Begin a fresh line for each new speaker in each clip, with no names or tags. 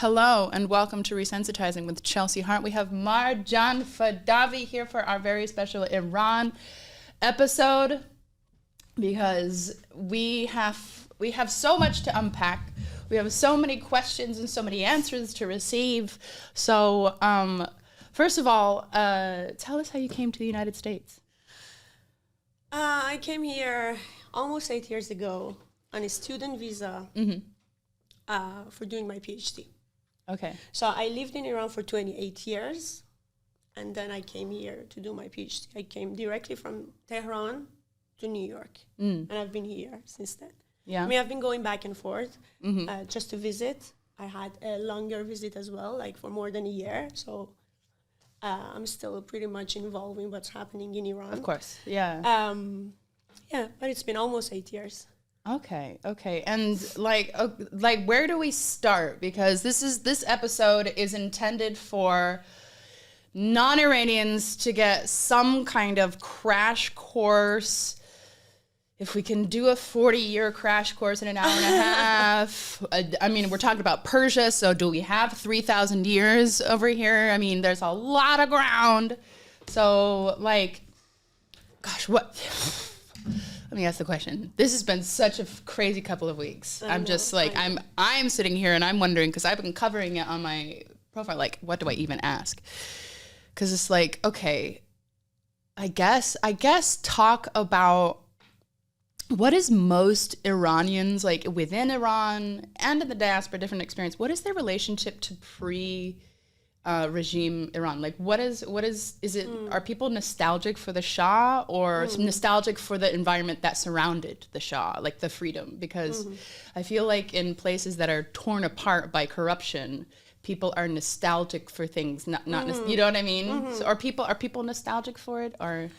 Hello and welcome to Resensitizing with Chelsea Hart. We have Marjan Fadavi here for our very special Iran episode because we have so much to unpack. We have so many questions and so many answers to receive. So first of all, tell us how you came to the United States.
I came here almost 8 years ago on a student visa for doing my PhD.
Okay.
So I lived in Iran for 28 years, and then I came here to do my PhD. I came directly from Tehran to New York, and I've been here since then.
Yeah.
I mean, I've been going back and forth just to visit. I had a longer visit as well, like for more than a year. So I'm still pretty much involved in what's happening in Iran.
Of course, yeah.
Yeah, but it's been almost 8 years.
Okay. And like where do we start? Because this episode is intended for non-Iranians to get some kind of crash course. If we can do a 40-year crash course in an hour and a half. I mean, we're talking about Persia, so do we have 3,000 years over here? I mean, there's a lot of ground. So like, gosh, what... Let me ask the question. This has been such a crazy couple of weeks. I'm sitting here and I'm wondering, because I've been covering it on my profile, like, what do I even ask? Because it's like, okay, I guess talk about what is most Iranians, like within Iran and in the diaspora, different experience, what is their relationship to regime Iran? Like are people nostalgic for the Shah or nostalgic for the environment that surrounded the Shah, like the freedom? Because I feel like in places that are torn apart by corruption, people are nostalgic for things, not you know what I mean? So are people nostalgic for it, or?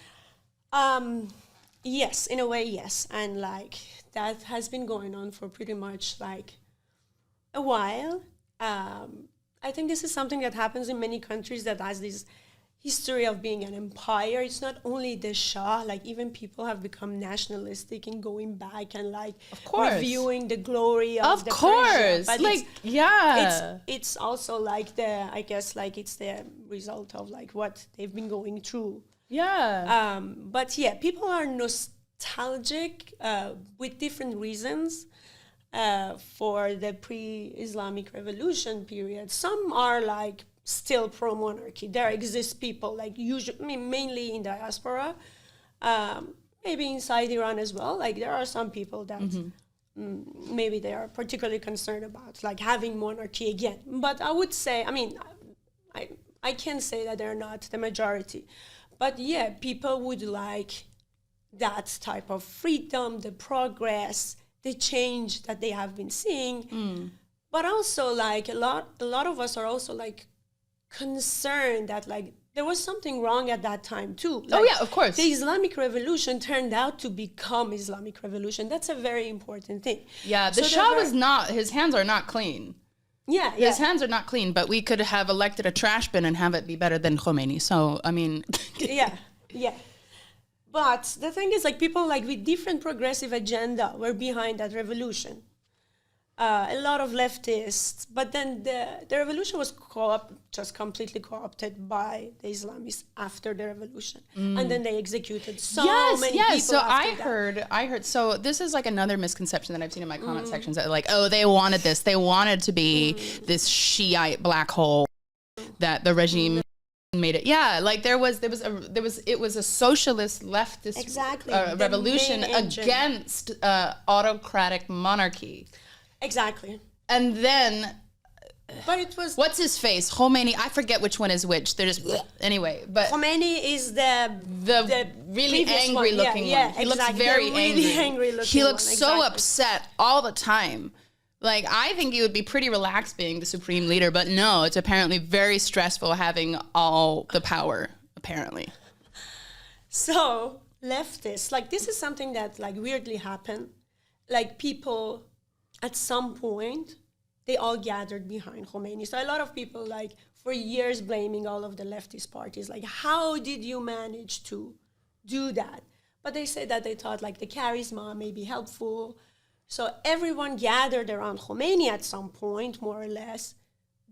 Yes, in a way, yes. And like that has been going on for pretty much like a while. I think this is something that happens in many countries that has this history of being an empire. It's not only the Shah, like even people have become nationalistic in going back and like reviewing the glory of the Persia. But
like,
it's also like I guess like it's the result of like what they've been going through.
Yeah.
But yeah, people are nostalgic with different reasons. For the pre-Islamic revolution period. Some are like still pro-monarchy. There exist people like usually, mainly in diaspora, maybe inside Iran as well. Like there are some people that maybe they are particularly concerned about like having monarchy again. But I would say, I mean, I can say that they're not the majority. But yeah, people would like that type of freedom, the progress, the change that they have been seeing, but also like a lot of us are also like concerned that like there was something wrong at that time too. Like,
oh yeah, of course.
The Islamic Revolution turned out to become Islamic Revolution. That's a very important thing.
Yeah, the Shah was not. His hands are not clean.
Yeah,
his hands are not clean. But we could have elected a trash bin and have it be better than Khomeini. So I mean,
yeah. But the thing is, like, people like with different progressive agenda were behind that revolution. A lot of leftists, but then the revolution was just completely co-opted by the Islamists after the revolution, and then they executed so many people. Yes,
so I heard. So this is like another misconception that I've seen in my comment sections that like, oh, they wanted this. They wanted to be this Shiite black hole that the regime made it. Yeah, like it was a socialist leftist revolution against autocratic monarchy.
Exactly.
And then,
but it was
what's his face? Khomeini. I forget which one is which. They're just anyway. But
Khomeini is the
really angry looking one.
Yeah,
he looks very
angry.
He looks so upset all the time. Like, I think he would be pretty relaxed being the supreme leader, but no, it's apparently very stressful having all the power, apparently.
So, leftists, like, this is something that, like, weirdly happened. Like, people, at some point, they all gathered behind Khomeini. So, a lot of people, like, for years blaming all of the leftist parties, like, how did you manage to do that? But they said that they thought, like, the charisma may be helpful. So everyone gathered around Khomeini at some point, more or less,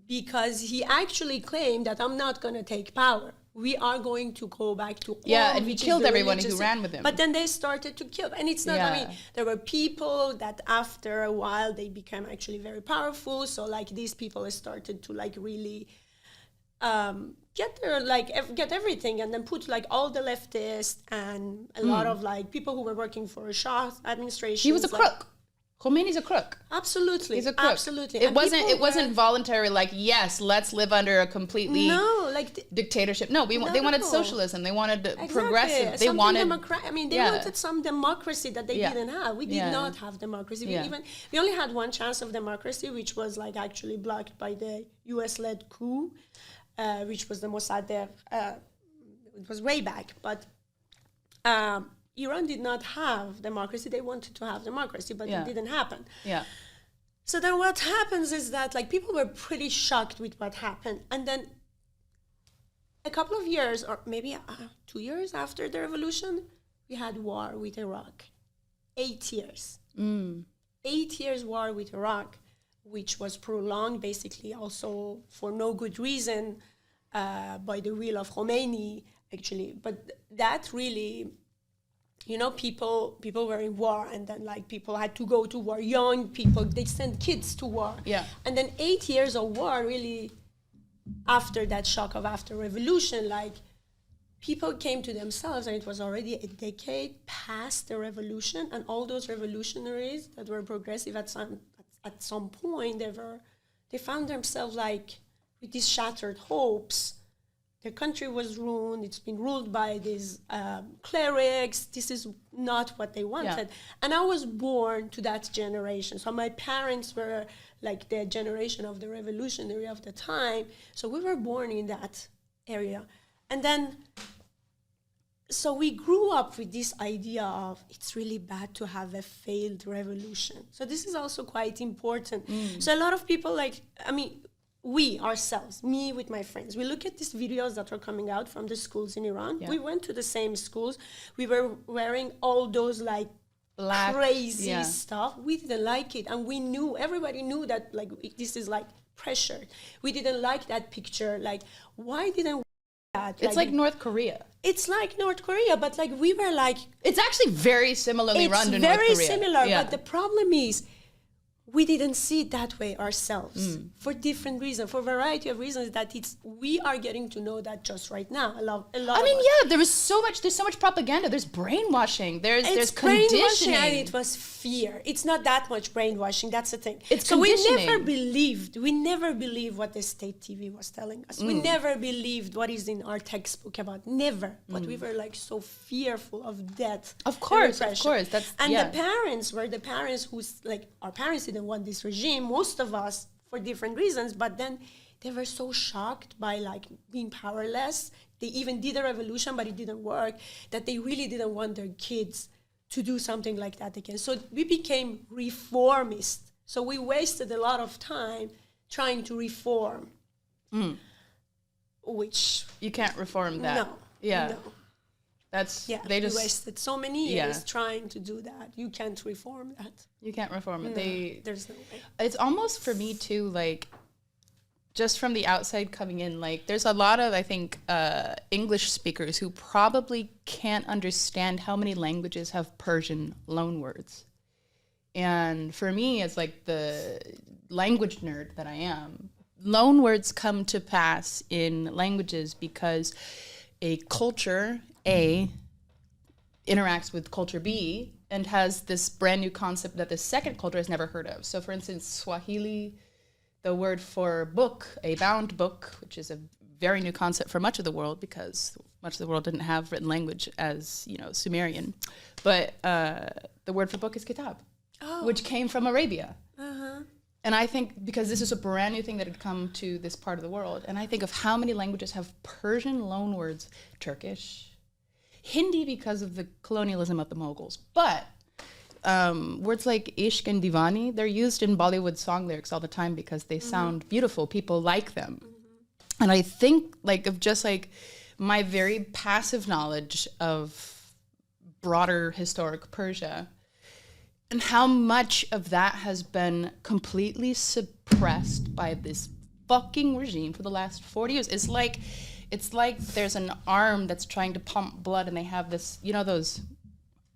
because he actually claimed that I'm not going to take power. We are going to go back to
and he killed everyone who ran with him.
But then they started to kill. And it's not, I mean, there were people that after a while, they became actually very powerful. So like these people started to like really get everything, and then put like all the leftists and a lot of like people who were working for Shah's administration.
He was a crook. Khomeini's a crook.
Absolutely.
He's a crook.
Absolutely.
It wasn't voluntary, like, yes, let's live under a completely dictatorship. No, they wanted socialism. They wanted progressive. They wanted
they wanted some democracy that they didn't have. We did not have democracy. We only had one chance of democracy, which was like actually blocked by the US-led coup, which was the Mossadegh. It was way back, but Iran did not have democracy. They wanted to have democracy, but it didn't happen.
Yeah.
So then what happens is that like people were pretty shocked with what happened. And then a couple of years, or maybe 2 years after the revolution, we had war with Iraq. 8 years. 8 years war with Iraq, which was prolonged basically also for no good reason by the will of Khomeini, actually. But that really... people were in war, and then like people had to go to war. Young people, they sent kids to war.
Yeah.
And then 8 years of war, really, after that shock of after revolution, like people came to themselves, and it was already a decade past the revolution, and all those revolutionaries that were progressive at some point, they found themselves like with these shattered hopes. The country was ruined. It's been ruled by these clerics. This is not what they wanted. Yeah. And I was born to that generation. So my parents were like the generation of the revolutionary of the time. So we were born in that area. And then, so we grew up with this idea of it's really bad to have a failed revolution. So this is also quite important. So a lot of people we ourselves, me with my friends, we look at these videos that are coming out from the schools in Iran. Yeah. We went to the same schools. We were wearing all those like black, crazy stuff. We didn't like it. And everybody knew that like this is like pressure. We didn't like that picture. Like, why didn't we do that?
It's like North Korea.
It's like North Korea, but like we were like...
It's actually very similarly run to North Korea.
It's very similar, but the problem is we didn't see it that way ourselves for different reasons, for a variety of reasons that we are getting to know that just right now. A lot
there's so much propaganda. There's brainwashing. There's conditioning.
And it was fear. It's not that much brainwashing. That's the thing.
It's conditioning.
We never believed what the state TV was telling us. We never believed what is in our textbook about. Never. But we were like so fearful of death.
Of course.
The parents were the parents who's like, our parents didn't want this regime, most of us for different reasons, but then they were so shocked by like being powerless. They even did a revolution, but it didn't work, that they really didn't want their kids to do something like that again. So we became reformist. So we wasted a lot of time trying to reform, which...
You can't reform that.
No.
Yeah.
No.
They just
wasted so many years trying to do that. You can't reform that.
You can't reform it.
No, there's no way.
It's almost for me too, like, just from the outside coming in, like, there's a lot of, I think, English speakers who probably can't understand how many languages have Persian loanwords. And for me, as like the language nerd that I am, loanwords come to pass in languages because a culture A interacts with culture B and has this brand new concept that the second culture has never heard of. So for instance, Swahili, the word for book, a bound book, which is a very new concept for much of the world because much of the world didn't have written language as, Sumerian. But the word for book is kitab, which came from Arabia. Uh-huh. And I think because this is a brand new thing that had come to this part of the world, and I think of how many languages have Persian loanwords, Turkish, Hindi because of the colonialism of the Mughals. But words like ishq and divani, they're used in Bollywood song lyrics all the time because they sound beautiful. People like them. Mm-hmm. And I think of just my very passive knowledge of broader historic Persia and how much of that has been completely suppressed by this fucking regime for the last 40 years. It's like there's an arm that's trying to pump blood, and they have this, you know, those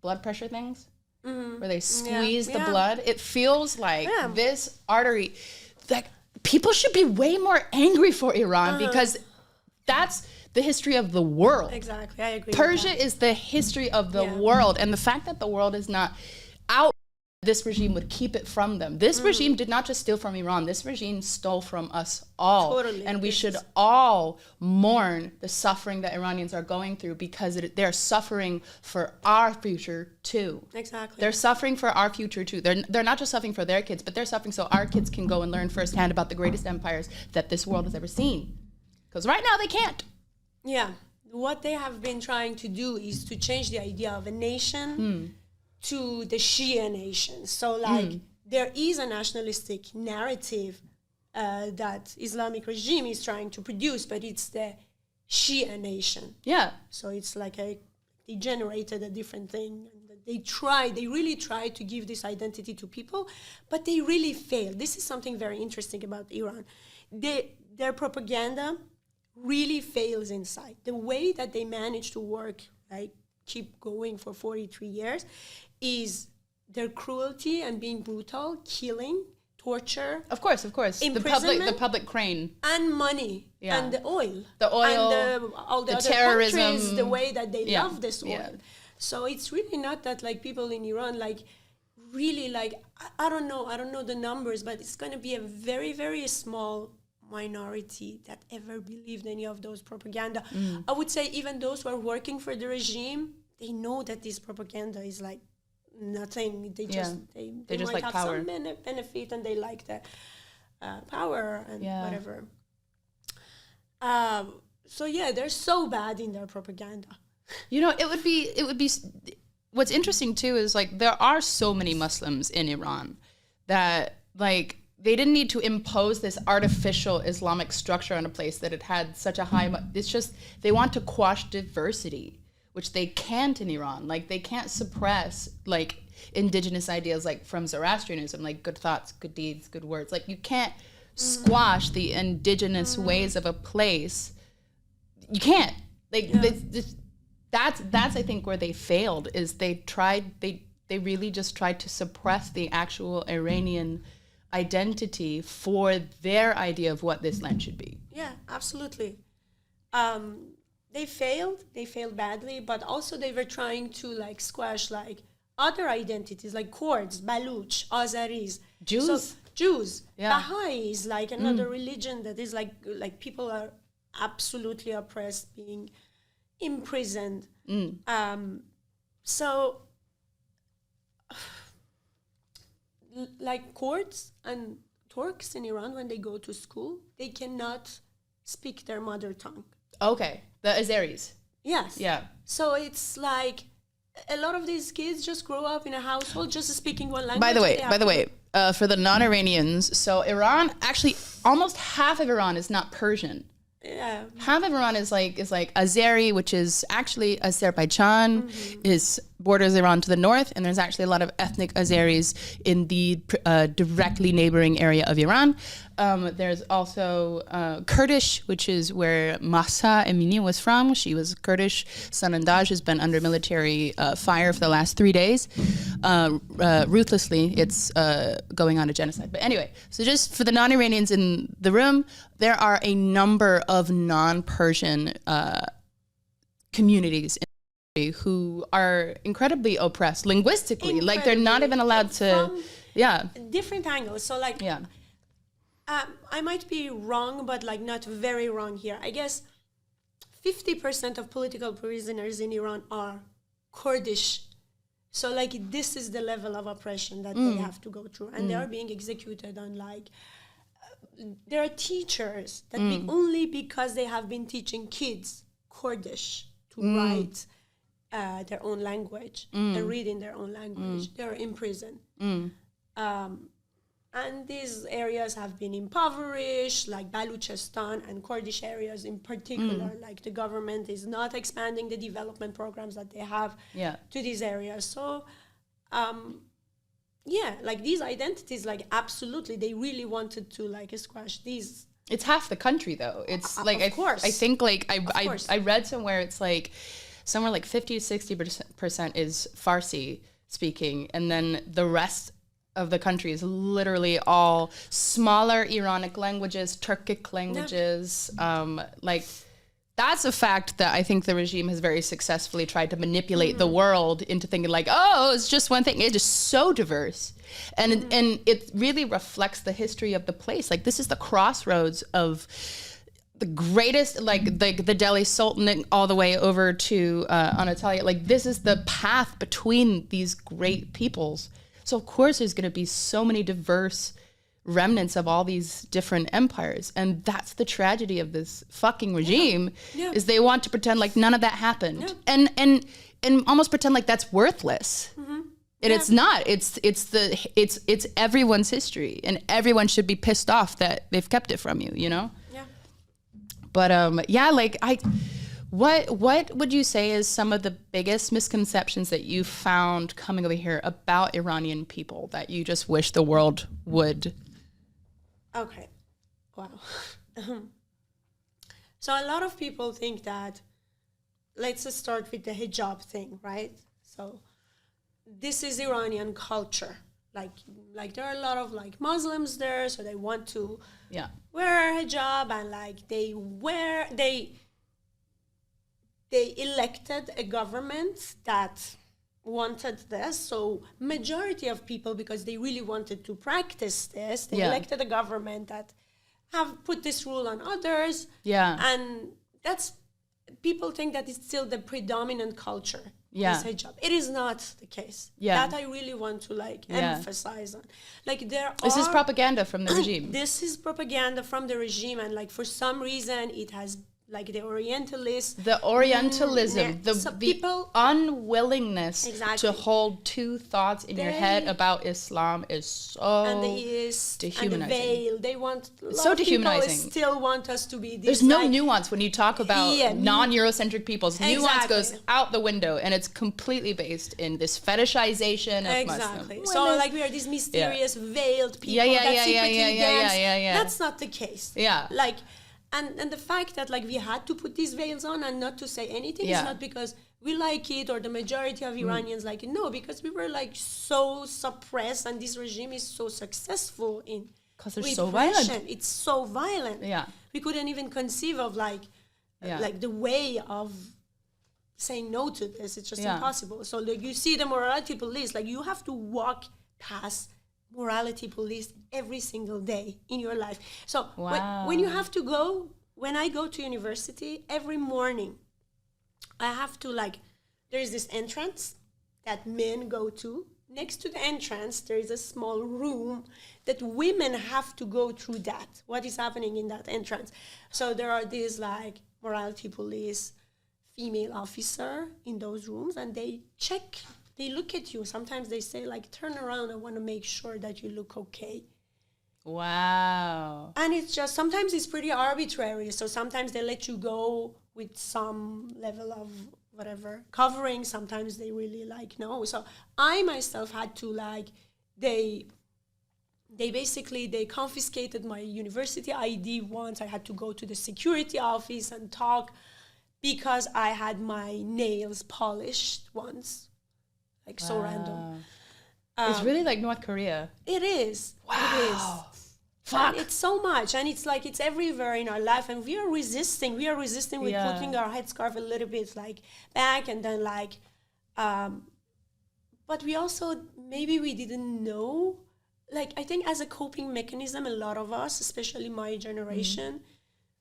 blood pressure things where they squeeze the blood. It feels like this artery, like people should be way more angry for Iran because that's the history of the world.
Exactly, I agree.
Persia is the history of the world, and the fact that the world is not out, this regime would keep it from them. This regime did not just steal from Iran. This regime stole from us all.
Totally.
And we should all mourn the suffering that Iranians are going through, because they're suffering for our future too.
Exactly.
They're suffering for our future too. They're not just suffering for their kids, but they're suffering so our kids can go and learn firsthand about the greatest empires that this world has ever seen. Because right now they can't.
Yeah. What they have been trying to do is to change the idea of a nation to the Shia nation. So like there is a nationalistic narrative that Islamic regime is trying to produce, but it's the Shia nation.
Yeah.
So it's like they generated a different thing. And they really try to give this identity to people, but they really fail. This is something very interesting about Iran. Their propaganda really fails inside. The way that they manage to work, like keep going for 43 years, is their cruelty and being brutal, killing, torture.
Of course. The public crane.
And money.
Yeah.
And the oil.
And
all the other
terrorism.
countries, the way that they love this oil.
Yeah.
So it's really not that like people in Iran like really like, I don't know the numbers, but it's going to be a very, very small minority that ever believed any of those propaganda. I would say even those who are working for the regime, they know that this propaganda is like nothing. They just they
just
might
like
have
power.
some benefit, and they like the power and whatever. So yeah, they're so bad in their propaganda.
You know, it would be what's interesting too is like there are so many Muslims in Iran that like they didn't need to impose this artificial Islamic structure on a place that it had such a high. It's just they want to quash diversity, which they can't in Iran. Like they can't suppress like indigenous ideas like from Zoroastrianism, like good thoughts, good deeds, good words. Like you can't squash the indigenous ways of a place. You can't. Like that's I think where they failed is they really just tried to suppress the actual Iranian identity for their idea of what this land should be.
Yeah, absolutely. They failed badly, but also they were trying to like squash like other identities like Kurds, Baluch, Azeris, Jews, Baha'is, like another religion that is like people are absolutely oppressed, being imprisoned. So like Kurds and Turks in Iran, when they go to school, they cannot speak their mother tongue.
Okay, the Azeris.
Yes.
Yeah.
So it's like a lot of these kids just grow up in a household just speaking one language.
By the way, for the non-Iranians, so Iran, actually almost half of Iran is not Persian.
Yeah.
Half of Iran is like Azeri, which is actually Azerbaijan, is borders Iran to the north, and there's actually a lot of ethnic Azeris in the directly neighboring area of Iran. There's also Kurdish, which is where Mahsa Amini was from. She was Kurdish. Sanandaj has been under military fire for the last 3 days. Ruthlessly, it's going on a genocide. But anyway, so just for the non-Iranians in the room, there are a number of non-Persian communities in the country who are incredibly oppressed linguistically. Like they're not even allowed to,
different angles. So like, I might be wrong, but like not very wrong here. I guess 50% of political prisoners in Iran are Kurdish. So like this is the level of oppression that they have to go through, and they are being executed on like. There are teachers that only because they have been teaching kids Kurdish to write their own language and read in their own language, they are in prison. And these areas have been impoverished, like Baluchistan and Kurdish areas in particular. Like the government is not expanding the development programs that they have to these areas. So, like these identities, like absolutely, they really wanted to like squash these
It's half the country though. It's like,
of course.
I think like
course.
I read somewhere it's like somewhere like 50 to 60% is Farsi speaking, and then the rest of the country is literally all smaller Iranic languages, Turkic languages. Like that's a fact that I think the regime has very successfully tried to manipulate the world into thinking like, oh, it's just one thing. It's just so diverse. And it really reflects the history of the place. Like this is the crossroads of the greatest, like the Delhi Sultanate all the way over to Anatolia. Like this is the path between these great peoples. So of course there's going to be so many diverse remnants of all these different empires, and that's the tragedy of this fucking regime. Is they want to pretend like none of that happened, and almost pretend like that's worthless. And it's not. It's everyone's history, and everyone should be pissed off that they've kept it from you. You know.
Yeah.
But like what would you say is some of the biggest misconceptions that you found coming over here about Iranian people that you just wish the world would?
Okay. Wow. So a lot of people think that, let's just start with the hijab thing, right? So this is Iranian culture. Like there are a lot of like Muslims there, so they want to wear hijab, and like they elected a government that wanted this. So majority of people, because they really wanted to practice this, they elected a government that have put this rule on others. Yeah. And that's, people think that it's still the predominant culture. Is hijab. It is not the case. That I really want to like emphasize on. Like
this is propaganda from the regime.
This is propaganda from the regime, and like for some reason it has like the Orientalism, the unwillingness to hold two thoughts in your head about Islam is so dehumanizing. And the veil, they want so dehumanizing. Still want us to be. There's no nuance when you talk about non-Eurocentric peoples. Nuance goes out the window, and it's completely based in this fetishization of Muslims. So like we are these mysterious veiled people that secretly dance. That's not the case. Like. And the fact that like we had to put these veils on and not to say anything is not because we like it or the majority of Iranians like it. No, because we were like so suppressed, and this regime is so successful in
because they're so violent.
It's so violent. We couldn't even conceive of like the way of saying no to this. It's just impossible. So like you see the morality police, like you have to walk past morality police every single day in your life. So when you have to go, when I go to university every morning, I have to like, there's this entrance that men go to. Next to the entrance, there is a small room that women have to go through that. What is happening in that entrance? So there are these like morality police female officer in those rooms, and they check. They look at you. Sometimes they say, like, turn around. I want to make sure that you look okay. Wow. And it's just, sometimes it's pretty arbitrary. So sometimes they let you go with some level of whatever covering. Sometimes they really like, no. So I myself had to like, they confiscated my university ID once. I had to go to the security office and talk because I had my nails polished once. Like so random.
It's really like North Korea.
It is. Wow. It is. Fuck. And it's so much, and it's like it's everywhere in our life, and we are resisting. We are resisting with putting our headscarf a little bit like back, and then like, but we also maybe we didn't know. Like I think as a coping mechanism, a lot of us, especially my generation,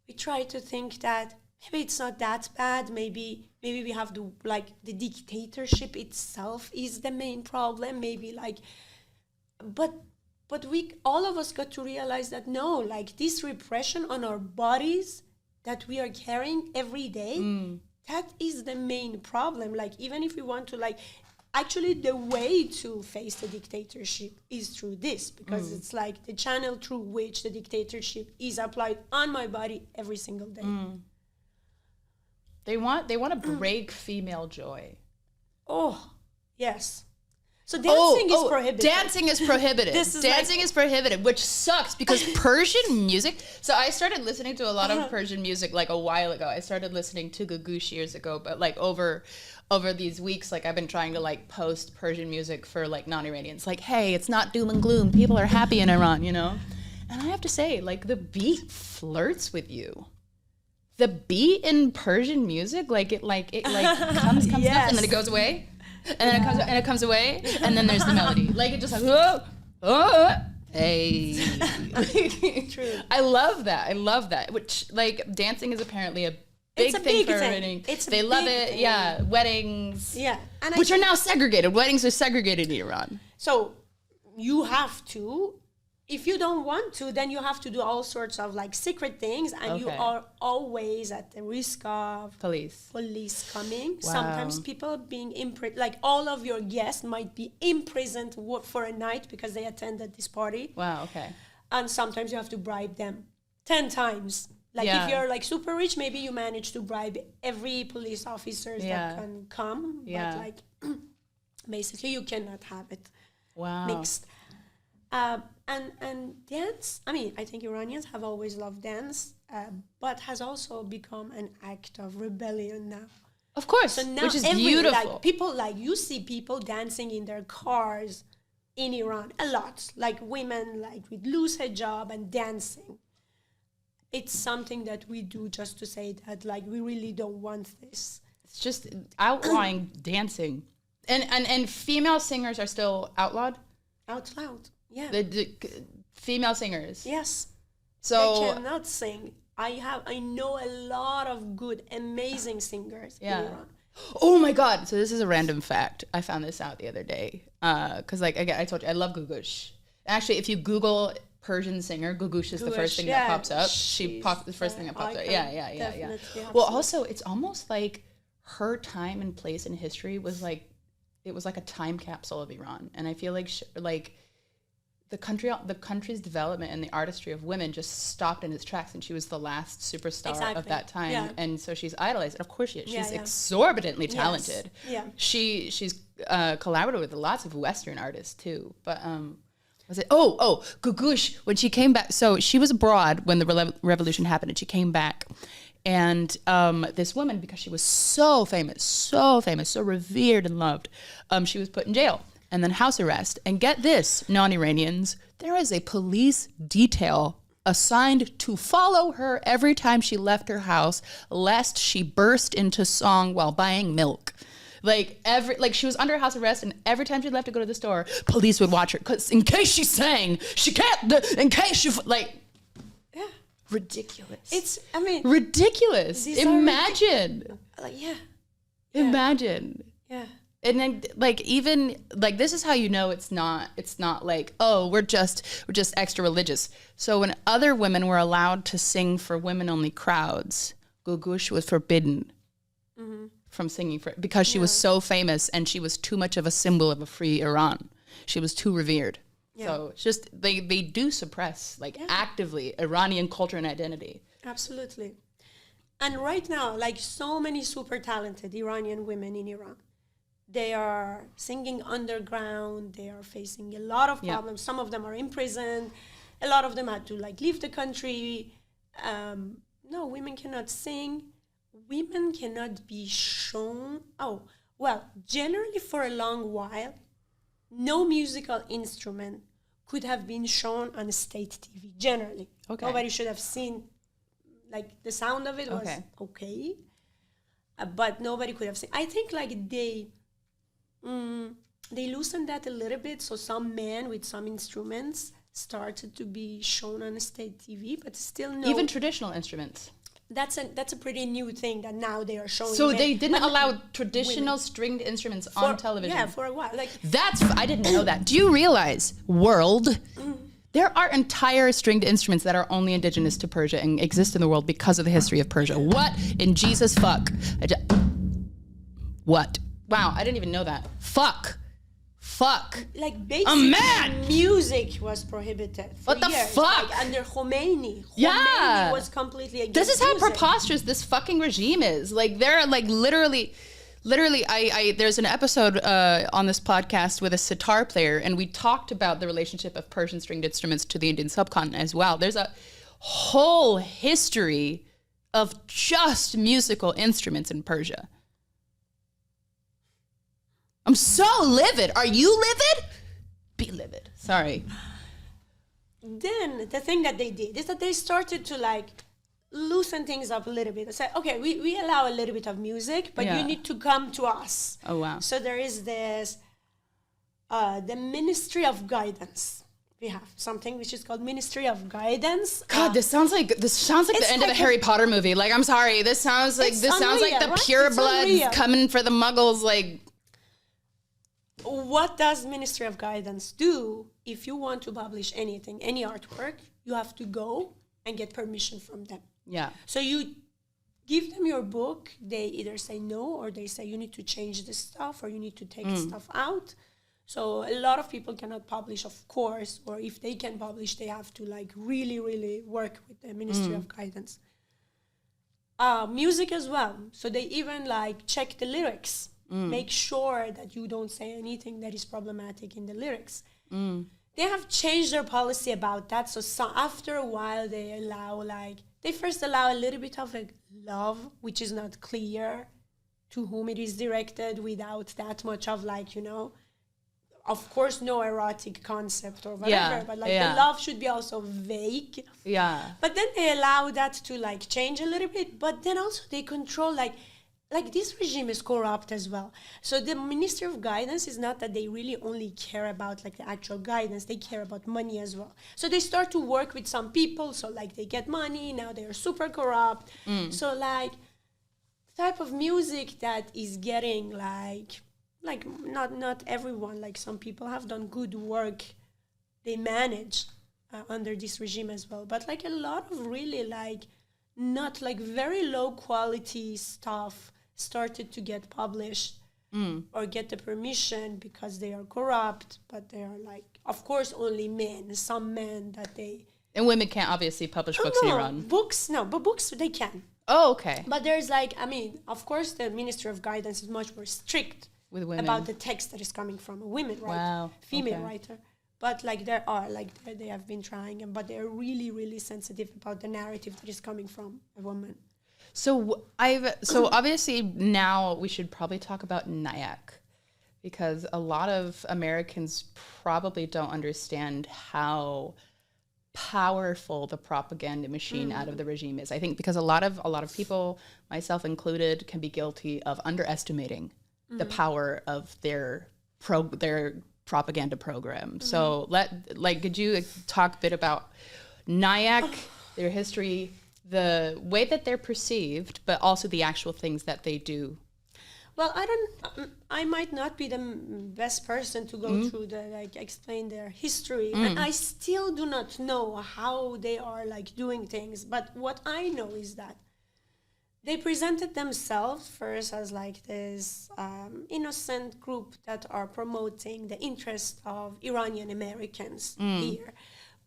we try to think that maybe it's not that bad. Maybe we have to like the dictatorship itself is the main problem. Maybe like, but we all of us got to realize that no, like this repression on our bodies that we are carrying every day, that is the main problem. Like even if we want to like, actually the way to face the dictatorship is through this, because it's like the channel through which the dictatorship is applied on my body every single day. They want to break female joy. Oh, yes. So dancing is prohibited.
Dancing is prohibited. Dancing is prohibited, which sucks because Persian music. So I started listening to a lot of Persian music like a while ago. I started listening to Gugush years ago, but like over these weeks, like I've been trying to like post Persian music for like non-Iranians. Like, hey, it's not doom and gloom. People are happy in Iran, you know? And I have to say, like the beat flirts with you. The beat in Persian music, like it comes
yes.
up and then it goes away. And then it comes away, and then there's the melody. Like it just like, oh, oh, hey.
True.
I love that. Which like dancing is apparently a big thing for Iranian. They love it. Thing. Yeah, weddings.
Yeah, and
which are now segregated. Weddings are segregated in Iran.
So you have to. If you don't want to, then you have to do all sorts of like secret things, and you are always at the risk of police coming. Wow. Sometimes people being imprisoned, like all of your guests might be imprisoned for a night because they attended this party.
Wow, okay.
And sometimes you have to bribe them 10 times. Like if you're like super rich, maybe you manage to bribe every police officer that can come. Yeah. But like basically you cannot have it mixed. And dance, I mean, I think Iranians have always loved dance, but has also become an act of rebellion now.
Of course,
so now
which is beautiful.
Like, people, like, you see people dancing in their cars in Iran a lot. Like women, like, with loose hijab and dancing. It's something that we do just to say that, like, we really don't want this.
It's just outlawing dancing. And female singers are still outlawed?
Out loud. Yeah,
the female singers.
Yes,
so
they cannot sing. I know a lot of good, amazing singers in Iran.
Oh my God! So this is a random fact. I found this out the other day. Because like again, I told you I love Gugush. Actually, if you Google Persian singer, Gugush is the first thing that pops up. She pops the first thing that pops up. Yeah. Well, also it's almost like her time and place in history was like it was like a time capsule of Iran, and I feel like the country's development and the artistry of women just stopped in its tracks, and she was the last superstar of that time, and so she's idolized. And of course, she's exorbitantly talented.
Yeah,
she's collaborated with lots of Western artists too. But was it? Oh, Gugush, when she came back. So she was abroad when the revolution happened, and she came back. And this woman, because she was so famous, so revered and loved, she was put in jail. And then house arrest. And get this, non-Iranians, there is a police detail assigned to follow her every time she left her house, lest she burst into song while buying milk. Like she was under house arrest, and every time she left to go to the store, police would watch her, because in case she sang, she can't. In case she ridiculous. Ridiculous. Imagine. Imagine.
Yeah.
And then, like, even, like, this is how you know it's not like, oh, we're just extra religious. So when other women were allowed to sing for women-only crowds, Gugush was forbidden from singing because she was so famous, and she was too much of a symbol of a free Iran. She was too revered. Yeah. So it's just, they do suppress, like, actively Iranian culture and identity.
Absolutely. And right now, like, so many super talented Iranian women in Iran. They are singing underground. They are facing a lot of problems. Some of them are imprisoned. A lot of them had to like leave the country. No, women cannot sing. Women cannot be shown. Oh, well, generally for a long while, no musical instrument could have been shown on state TV, generally. Okay. Nobody should have seen, like the sound of it was okay. But nobody could have seen. I think like they loosened that a little bit, so some men with some instruments started to be shown on state TV, but still no.
Even traditional instruments.
That's a pretty new thing that now they are showing.
So they didn't allow traditional stringed instruments on television.
Yeah, for a while. Like
I didn't know that. Do you realize, world, there are entire stringed instruments that are only indigenous to Persia and exist in the world because of the history of Persia? What in Jesus fuck? What? Wow, I didn't even know that. Fuck.
Like basically music was prohibited for
what the
years.
Fuck?
Like under Khomeini. Khomeini was completely against
This is how
music.
preposterous this fucking regime is. Like they're like literally, Literally, I there's an episode on this podcast with a sitar player, and we talked about the relationship of Persian stringed instruments to the Indian subcontinent as well. There's a whole history of just musical instruments in Persia. I'm so livid. Are you livid? Be livid. Sorry.
Then the thing that they did is that they started to like loosen things up a little bit. They said, okay, we allow a little bit of music, but you need to come to us.
Oh, wow.
So there is this, the Ministry of Guidance. We have something which is called Ministry of Guidance.
God, this sounds like the end of a Harry Potter movie. Like, I'm sorry, this sounds like the pure bloods coming for the Muggles. Like,
what does Ministry of Guidance do? If you want to publish anything, any artwork, you have to go and get permission from them.
Yeah.
So you give them your book. They either say no, or they say you need to change this stuff, or you need to take stuff out. So a lot of people cannot publish, of course, or if they can publish, they have to like really, really work with the Ministry of Guidance. Music as well. So they even like check the lyrics, make sure that you don't say anything that is problematic in the lyrics. They have changed their policy about that. So after a while, they first allow a little bit of love, which is not clear to whom it is directed, without that much of like, of course, no erotic concept or whatever, but like the love should be also vague.
Yeah.
But then they allow that to like change a little bit, but then also they control like this regime is corrupt as well. So the Ministry of Guidance is not that they really only care about like the actual guidance, they care about money as well. So they start to work with some people, so like they get money, now they are super corrupt. So like the type of music that is getting like not everyone, like some people have done good work, they manage under this regime as well. But like a lot of really like not like very low quality stuff started to get published or get the permission because they are corrupt, but they are like, of course, only men, some men that they...
And women can't obviously publish books in Iran.
But books they can.
Oh, okay.
But there's like, of course, the Ministry of Guidance is much more strict
with women
about the text that is coming from a woman writer, female writer. But like there are, like they have been trying, but they're really, really sensitive about the narrative that is coming from a woman.
So obviously now we should probably talk about Nayak, because a lot of Americans probably don't understand how powerful the propaganda machine out of the regime is. I think because a lot of people, myself included, can be guilty of underestimating the power of their propaganda program. So could you talk a bit about Nayak, their history, the way that they're perceived, but also the actual things that they do?
Well, I might not be the best person to go through explain their history. And I still do not know how they are like doing things. But what I know is that they presented themselves first as like this innocent group that are promoting the interest of Iranian Americans here.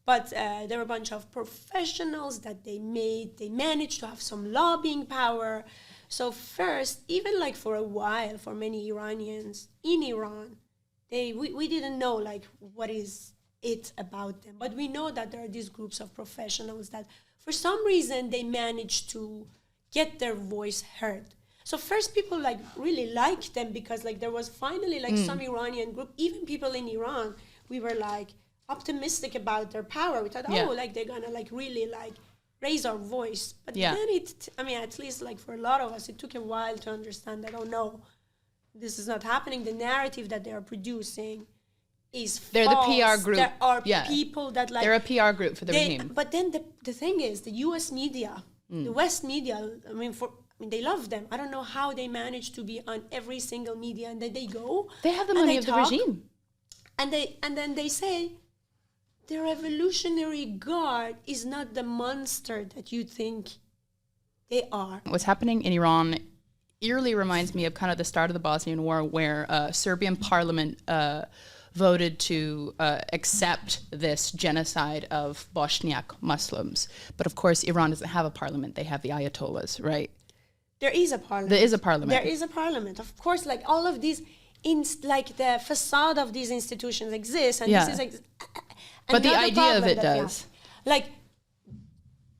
But there were a bunch of professionals that they managed to have some lobbying power. So first, even like for a while, for many Iranians in Iran, we didn't know like what is it about them. But we know that there are these groups of professionals that for some reason they managed to get their voice heard. So first people like really liked them because like there was finally like some Iranian group, even people in Iran, we were like optimistic about their power. We thought, like they're gonna like really like raise our voice. But then at least like for a lot of us, it took a while to understand that, oh no, this is not happening. The narrative that they are producing is false.
They're the PR group.
There are people that like...
They're a PR group for the regime.
But then the thing is, the US media, the West media, they love them. I don't know how they manage to be on every single media, and then they go.
They have the money of the regime.
And then they say, the Revolutionary Guard is not the monster that you think they are.
What's happening in Iran eerily reminds me of kind of the start of the Bosnian War, where Serbian parliament voted to accept this genocide of Bosniak Muslims. But of course, Iran doesn't have a parliament. They have the Ayatollahs, right?
There is a parliament.
There is a parliament.
There is a parliament. Of course, like all of these, like the facade of these institutions exists, and this is.
But the idea of it does.
Like,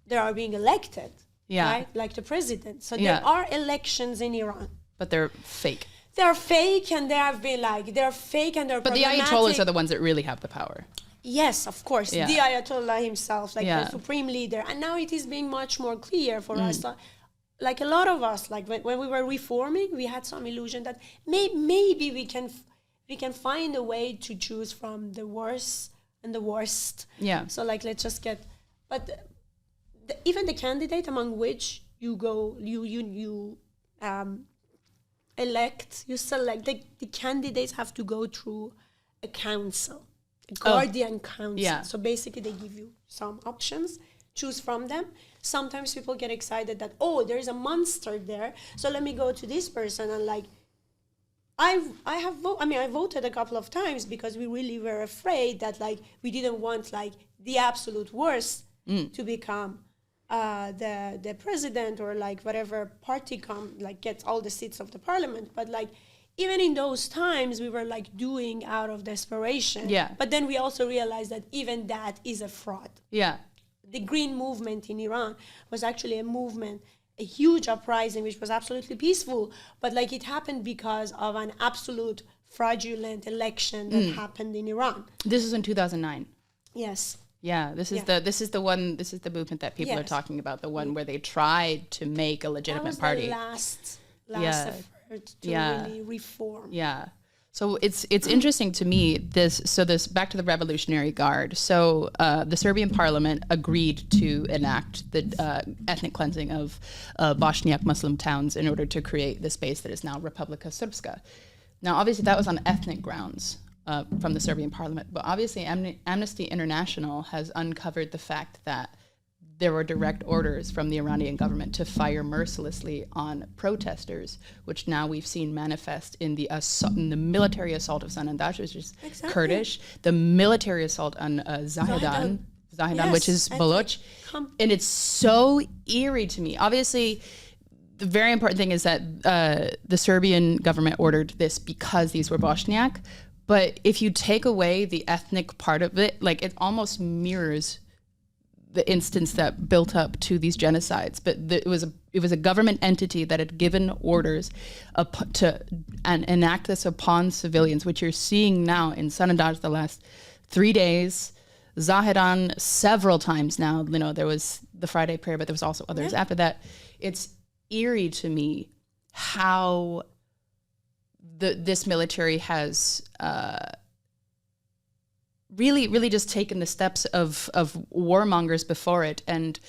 they are being elected.
Yeah.
Right? Like the president. So there are elections in Iran.
But they're fake.
They're fake, and they have been like, they're fake and they're
But the Ayatollahs are the ones that really have the power.
Yes, of course.
Yeah.
The Ayatollah himself, like the supreme leader. And now it is being much more clear for us. Like a lot of us, like when we were reforming, we had some illusion that maybe we can find a way to choose from the worst and the worst.
Yeah.
So like, let's just get, but even the candidate among which you go, you elect, you select, the candidates have to go through a council, a guardian council.
Yeah.
So basically they give you some options, choose from them. Sometimes people get excited that, oh, there is a monster there, so let me go to this person. And like, I voted a couple of times because we really were afraid that like we didn't want like the absolute worst to become the president, or like whatever party gets all the seats of the parliament. But like, even in those times, we were like doing out of desperation.
Yeah.
But then we also realized that even that is a fraud.
Yeah.
The Green Movement in Iran was actually a movement, a huge uprising, which was absolutely peaceful. But like, it happened because of an absolute fraudulent election that happened in Iran.
This is in 2009.
Yes.
Yeah, this is the movement that people are talking about, the one where they tried to make a legitimate party.
That was the last effort to really reform.
Yeah. So it's interesting to me, this back to the Revolutionary Guard. So the Serbian parliament agreed to enact the ethnic cleansing of Bošnjak Muslim towns in order to create the space that is now Republika Srpska. Now, obviously, that was on ethnic grounds. From the Serbian parliament. But obviously Amnesty International has uncovered the fact that there were direct orders from the Iranian government to fire mercilessly on protesters, which now we've seen manifest in the military assault of Sanandaj, which is Kurdish, the military assault on Zahedan, which is Baloch. And it's so eerie to me. Obviously, the very important thing is that the Serbian government ordered this because these were Bosniak. But if you take away the ethnic part of it, like it almost mirrors the instance that built up to these genocides. But it was a government entity that had given orders to enact this upon civilians, which you're seeing now in Sanandaj the last 3 days. Zahedan several times now. You know, there was the Friday prayer, but there was also others after that. It's eerie to me how this military has really just taken the steps of warmongers before it, and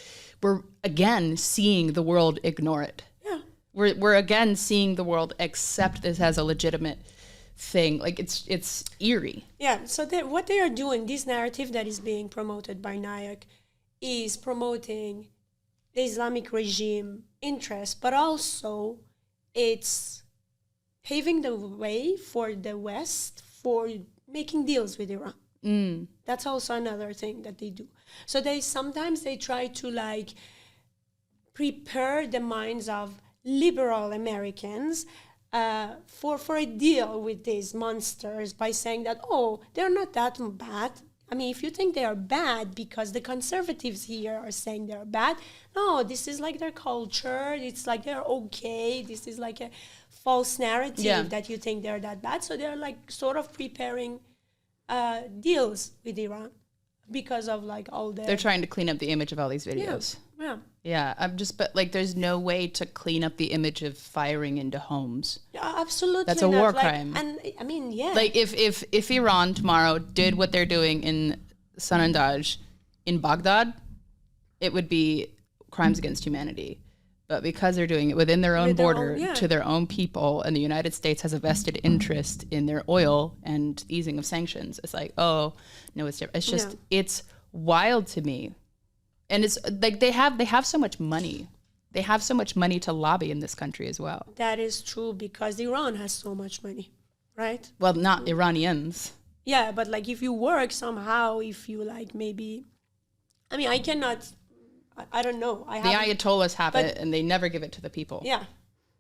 we're again seeing the world ignore it.
Yeah,
we're again seeing the world accept this as a legitimate thing. Like it's eerie.
Yeah. So what they are doing, this narrative that is being promoted by Nayak, is promoting the Islamic regime interest, but also it's paving the way for the West for making deals with Iran. That's also another thing that they do. So sometimes they try to like prepare the minds of liberal Americans for a deal with these monsters by saying that, oh, they're not that bad. I mean, if you think they are bad because the conservatives here are saying they're bad, no, this is like their culture. It's like they're okay. This is like a false narrative that you think they're that bad. So they're like sort of preparing deals with Iran because of like all the...
They're trying to clean up the image of all these videos. Yeah, but like there's no way to clean up the image of firing into homes.
Yeah, absolutely.
That's a war crime.
And I mean,
Like if Iran tomorrow did what they're doing in Sanandaj in Baghdad, it would be crimes against humanity. But because they're doing it within their own border to their own people, and the United States has a vested interest in their oil and easing of sanctions, it's like, oh, no, it's different. It's just, it's wild to me. And it's like they have so much money. They have so much money to lobby in this country as well.
That is true because Iran has so much money, right?
Well, not Iranians.
Yeah, but like if you work somehow, if you like maybe, I mean, I don't know.
The Ayatollahs have it and they never give it to the people.
Yeah.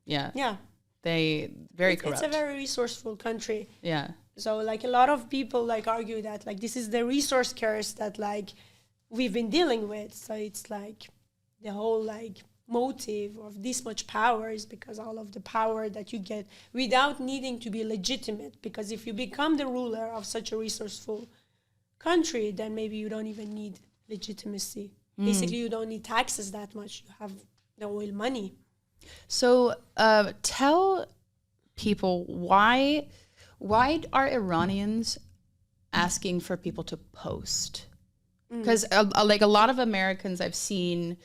Yeah.
Yeah.
They very corrupt.
It's a very resourceful country.
Yeah.
So like a lot of people like argue that like this is the resource curse that like we've been dealing with. So it's like the whole like motive of this much power is because all of the power that you get without needing to be legitimate. Because if you become the ruler of such a resourceful country, then maybe you don't even need legitimacy. Basically, you don't need taxes that much. You have the oil money.
So tell people why are Iranians asking for people to post? Because like a lot of Americans I've seen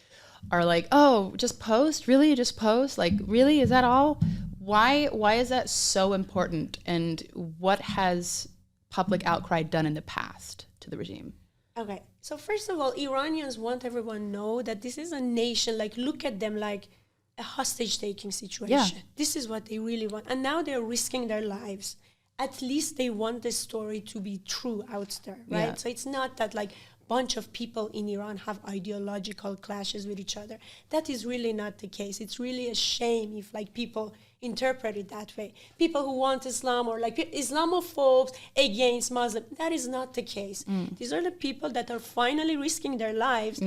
are like, oh, just post? Really? Just post? Like, really? Is that all? Why is that so important? And what has public outcry done in the past to the regime?
Okay. So first of all, Iranians want everyone to know that this is a nation, like look at them like a hostage-taking situation. Yeah. This is what they really want. And now they're risking their lives. At least they want the story to be true out there, right? Yeah. So it's not that like bunch of people in Iran have ideological clashes with each other. That is really not the case. It's really a shame if like people interpret it that way. People who want Islam or like Islamophobes against Muslim. That is not the case. These are the people that are finally risking their lives.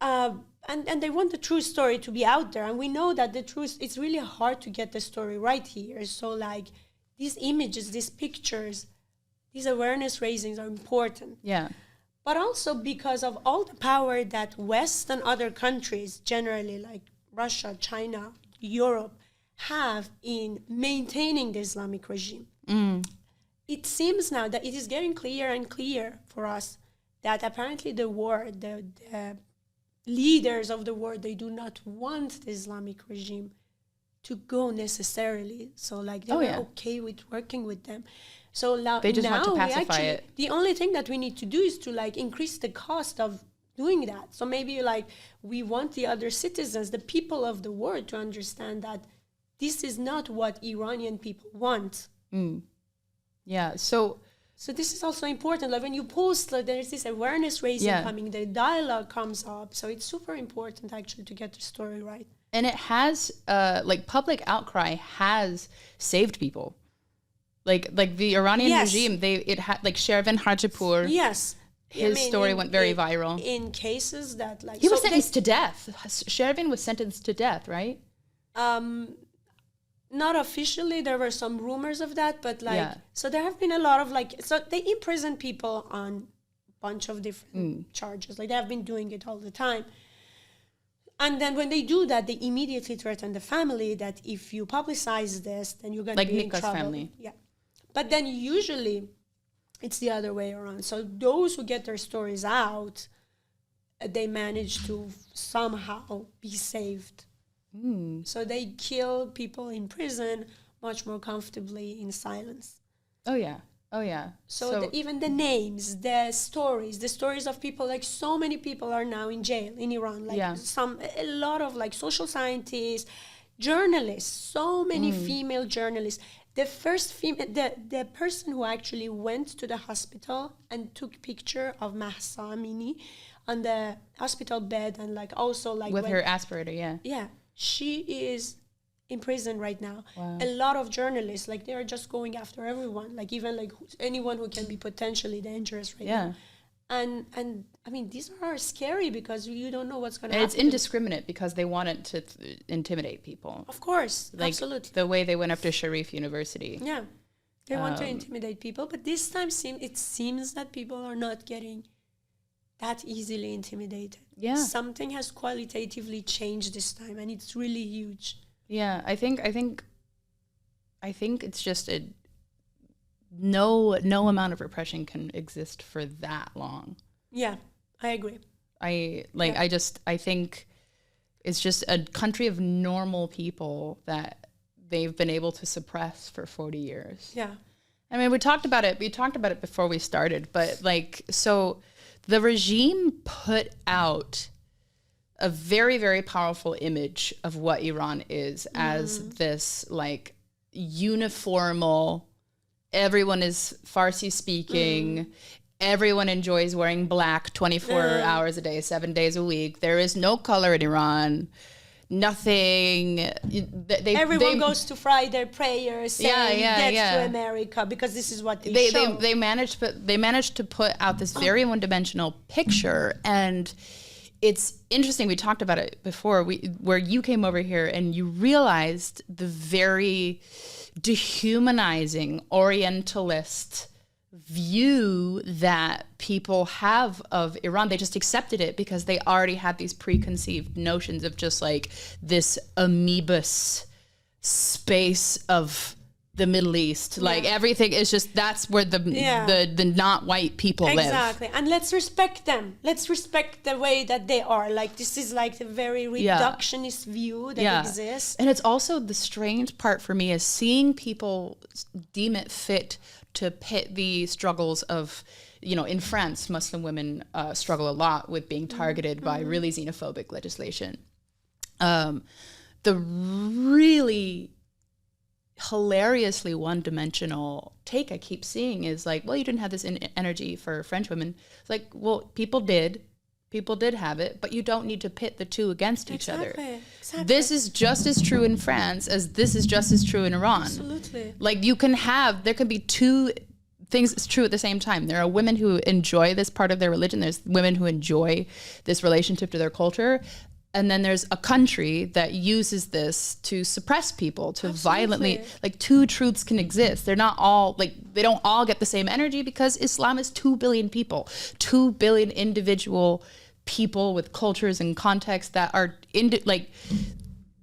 And they want the true story to be out there. And we know that the truth, it's really hard to get the story right here. So like these images, these pictures, these awareness raisings are important.
Yeah.
But also because of all the power that West and other countries, generally like Russia, China, Europe, have in maintaining the Islamic regime. It seems now that it is getting clearer and clearer for us that apparently the world, the leaders of the world, they do not want the Islamic regime to go necessarily. So like they were okay with working with them. So
they just want to pacify it.
The only thing that we need to do is to like increase the cost of doing that. So maybe like we want the other citizens, the people of the world, to understand that this is not what Iranian people want.
Yeah. So
this is also important. Like when you post, like, there's this awareness raising coming, the dialogue comes up. So it's super important actually to get the story right.
And it has like public outcry has saved people. Like the Iranian regime, it had like Shervin Hajipur.
Yes.
His story went very viral.
In cases that like...
He was sentenced to death. Shervin was sentenced to death, right?
Not officially. There were some rumors of that, but like... So there have been a lot of like... So they imprison people on a bunch of different charges. Like they have been doing it all the time. And then when they do that, they immediately threaten the family that if you publicize this, then you're going to be in trouble. Like Nika's family. Yeah. But then usually it's the other way around. So those who get their stories out, they manage to somehow be saved. So they kill people in prison much more comfortably in silence.
Oh, yeah. Oh, yeah.
So even the names, the stories of people, like so many people are now in jail in Iran. Like a lot of like social scientists, journalists, so many female journalists. The first female, the person who actually went to the hospital and took picture of Mahsa Amini on the hospital bed and like also like
with her aspirator,
yeah, she is in prison right now.
Wow.
A lot of journalists, like they are just going after everyone, like even like anyone who can be potentially dangerous right now. And I mean, these are scary because you don't know what's going to happen.
It's indiscriminate because they wanted to intimidate people.
Of course,
like
absolutely.
The way they went after Sharif University.
Yeah, they want to intimidate people, but this time it seems that people are not getting that easily intimidated.
Yeah,
something has qualitatively changed this time, and it's really huge.
Yeah, I think it's just no amount of repression can exist for that long.
Yeah, I agree.
I think it's just a country of normal people that they've been able to suppress for 40 years.
Yeah.
I mean, we talked about it before we started, but like, so the regime put out a very, very powerful image of what Iran is as this like uniformal, everyone is Farsi speaking, everyone enjoys wearing black 24 hours a day, 7 days a week. There is no color in Iran. nothing.
Everyone goes to fry their prayers, saying get to America, because this is what they show.
They managed to put out this very one-dimensional picture, and it's interesting. We talked about it before, where you came over here and you realized the very dehumanizing Orientalist view that people have of Iran. They just accepted it because they already had these preconceived notions of just like this amoebus space of the Middle East. Like everything is just, that's where the not white people live.
Exactly. And let's respect them. Let's respect the way that they are. Like, this is like the very reductionist view that exists.
And it's also the strange part for me is seeing people deem it fit to pit the struggles of, in France, Muslim women struggle a lot with being targeted by really xenophobic legislation. The really hilariously one-dimensional take I keep seeing is like, well, you didn't have this energy for French women. It's like, well, people did have it, but you don't need to pit the two against each other. Exactly. This is just as true in France as this is just as true in Iran.
Absolutely.
Like there can be two things that's true at the same time. There are women who enjoy this part of their religion. There's women who enjoy this relationship to their culture. And then there's a country that uses this to suppress people, to violently, like, two truths can exist. They're not all, like, they don't all get the same energy because Islam is 2 billion people, 2 billion individual people with cultures and contexts that are,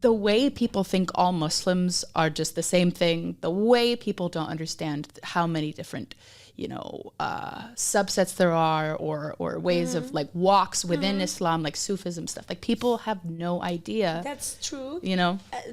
the way people think all Muslims are just the same thing, the way people don't understand how many different, subsets there are, or ways of like walks within Islam, like Sufism stuff. Like, people have no idea.
That's true.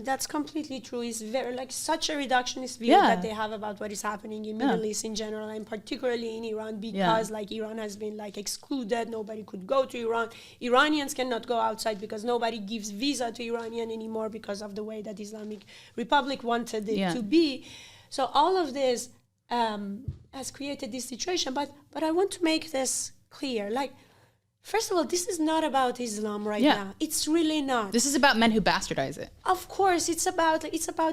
That's
completely true. It's very like such a reductionist view that they have about what is happening in Middle East in general, and particularly in Iran, because like Iran has been like excluded. Nobody could go to Iran. Iranians cannot go outside because nobody gives visa to Iranian anymore because of the way that Islamic Republic wanted it to be. So all of this has created this situation, but I want to make this clear. Like, first of all, this is not about Islam right now. It's really not.
This is about men who bastardize it.
Of course, it's about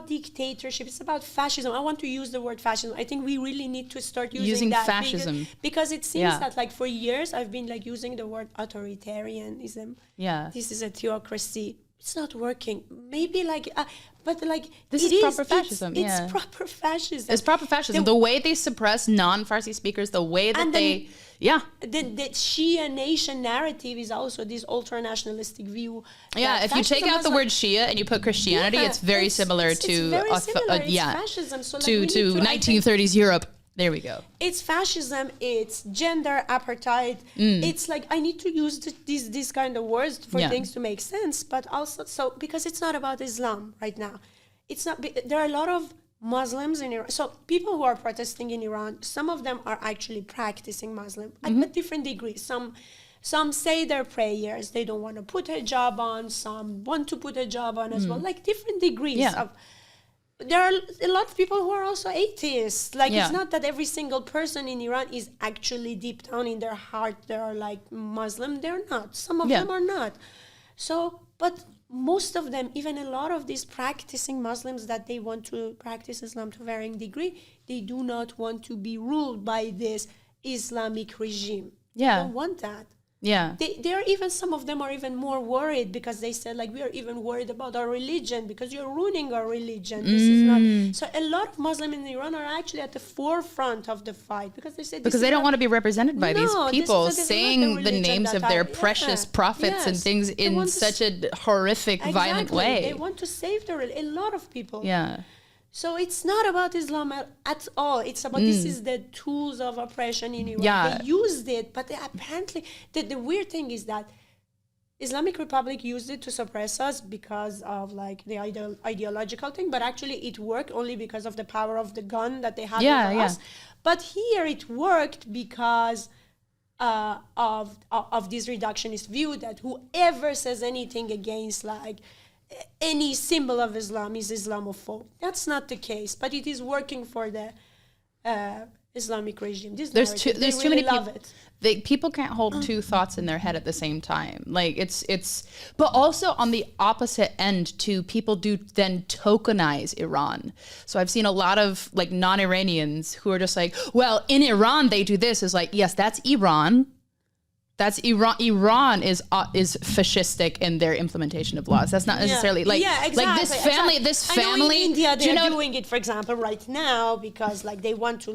dictatorship. It's about fascism. I want to use the word fascism. I think we really need to start using that
fascism
because it seems that like for years I've been like using the word authoritarianism.
Yeah,
this is a theocracy. It's not working. Maybe like, but like
this is proper fascism.
It's proper fascism.
It's proper fascism. The way they suppress non-Farsi speakers, the way that the
Shia nation narrative is also this ultra-nationalistic view.
Yeah, if you take out the word Shia and you put Christianity, it's very similar to
fascism. So
to 1930s Europe. There we go.
It's fascism. It's gender apartheid. It's like I need to use these kind of words for things to make sense, but also because it's not about Islam right now. It's not. There are a lot of Muslims in Iran. So people who are protesting in Iran, some of them are actually practicing Muslim at different degrees. Some say their prayers. They don't want to put a hijab on. Some want to put a hijab on as well. Like different degrees of. There are a lot of people who are also atheists. Like, it's not that every single person in Iran is actually deep down in their heart, they are like Muslim. They're not. Some of them are not. So, but most of them, even a lot of these practicing Muslims that they want to practice Islam to varying degree, they do not want to be ruled by this Islamic regime. They don't want that.
Yeah.
They are even, some of them are even more worried because they said like, we are even worried about our religion because you're ruining our religion. This is not. So a lot of Muslims in Iran are actually at the forefront of the fight because they said
because they don't want to be represented by these people saying the names of their precious prophets and things in such a horrific, violent way.
They want to save a lot of people.
Yeah.
So it's not about Islam at all. It's about this is the tools of oppression in Iran. Yeah. They used it, but apparently the weird thing is that Islamic Republic used it to suppress us because of like the ideological thing, but actually it worked only because of the power of the gun that they had over us. But here it worked because of this reductionist view that whoever says anything against like any symbol of Islam is Islamophobe. That's not the case, but it is working for the Islamic regime. This
There's
narrative,
there's
they
too
really
many
love
people.
it.
People can't hold two thoughts in their head at the same time. Like but also on the opposite end too, people do then tokenize Iran. So I've seen a lot of like non-Iranians who are just like, well, in Iran they do this. Is like, yes, that's Iran. That's Iran. Iran is fascistic in their implementation of laws. That's not necessarily like
exactly,
like this family.
Exactly.
This
I know
family.
in India they're doing it, for example, right now because like they want to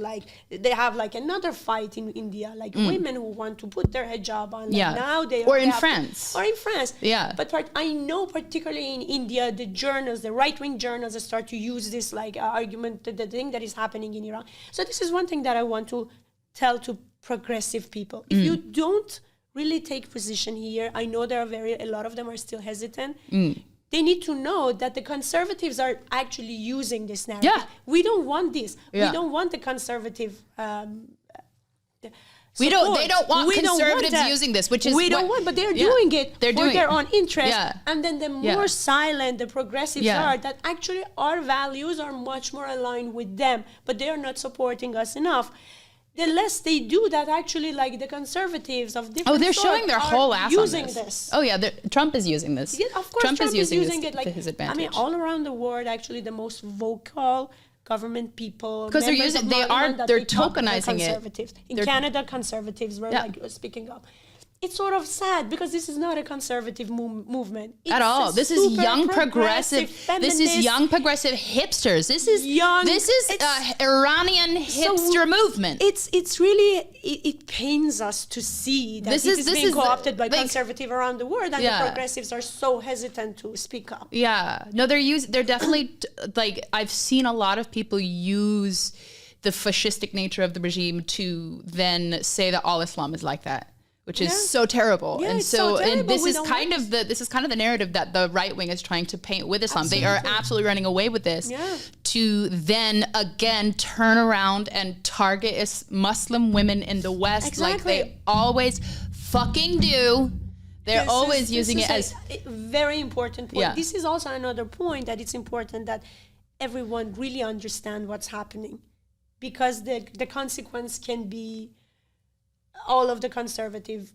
they have like another fight in India, like women who want to put their hijab on. Like now
or in France.
Or in France.
Yeah.
But I know particularly in India, the journals, the right-wing journals, start to use this like argument, the thing that is happening in Iran. So this is one thing that I want to tell to progressive people. If you don't really take position here, I know there are a lot of them are still hesitant. They need to know that the conservatives are actually using this narrative.
Yeah.
We don't want this.
Yeah.
We don't want the conservative
They don't want
we
conservatives
don't want
using this, which is
we don't want, but they're doing it for their own interest.
Yeah.
And then the more silent the progressives are, that actually our values are much more aligned with them, but they are not supporting us enough. The less they do that, actually, like the conservatives of different
they're showing their whole ass
using
on
this.
Oh yeah, Trump is using this.
Yeah, of course, Trump is using it
to his advantage.
I mean, all around the world, actually, the most vocal government people,
because they're tokenizing
it. In Canada, conservatives were like speaking up. It's sort of sad because this is not a conservative movement
at all. This is young progressive. This is young progressive hipsters. This is Iranian hipster movement.
It's really it pains us to see that this is being co-opted by conservative around the world, and the progressives are so hesitant to speak up.
Yeah, no, they're definitely like I've seen a lot of people use the fascistic nature of the regime to then say that all Islam is like that. Which is so terrible, and this is kind of the narrative that the right wing is trying to paint with Islam. Absolutely. They are absolutely running away with this to then again turn around and target Muslim women in the West like they always fucking do. They're always using it as
a very important point. Yeah. This is also another point that it's important that everyone really understand what's happening, because the consequence can be all of the conservative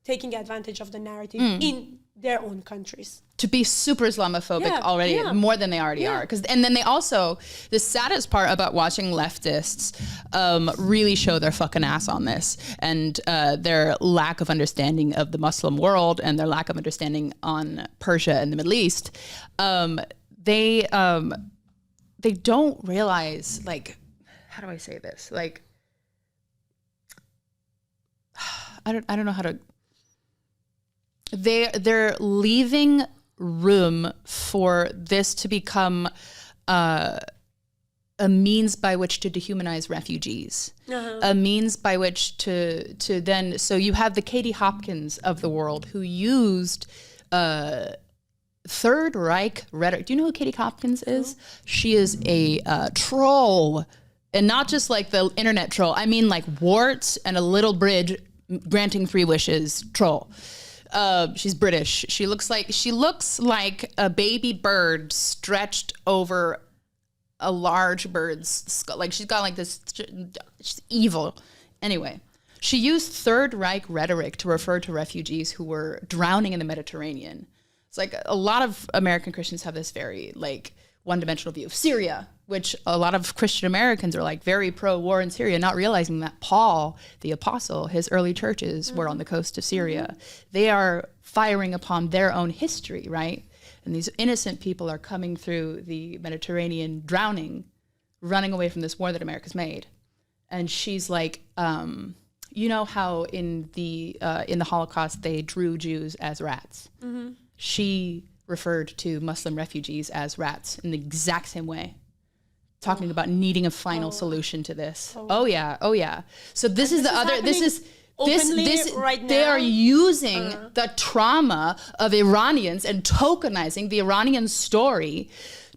taking advantage of the narrative in their own countries.
To be super Islamophobic already, more than they already are. And then they also, the saddest part about watching leftists really show their fucking ass on this, and their lack of understanding of the Muslim world and their lack of understanding on Persia and the Middle East. They don't realize, like, how do I say this? Like, I don't know how to. They're leaving room for this to become a means by which to dehumanize refugees, a means by which to then. So you have the Katie Hopkins of the world who used Third Reich rhetoric. Do you know who Katie Hopkins is? She is a troll, and not just like the internet troll. I mean like warts and a little bridge. Granting 3 wishes troll. She's British. She looks like a baby bird stretched over a large bird's skull. Like she's got like this. She's evil. Anyway, she used Third Reich rhetoric to refer to refugees who were drowning in the Mediterranean. It's like a lot of American Christians have this very like one-dimensional view of Syria, which a lot of Christian Americans are like very pro-war in Syria, not realizing that Paul, the apostle, his early churches were on the coast of Syria. They are firing upon their own history, right? And these innocent people are coming through the Mediterranean, drowning, running away from this war that America's made. And she's like, you know how in the Holocaust they drew Jews as rats? Mm-hmm. She referred to Muslim refugees as rats in the exact same way, talking about needing a final solution to this. Oh yeah. So this is the other. This is right now. They are using the trauma of Iranians and tokenizing the Iranian story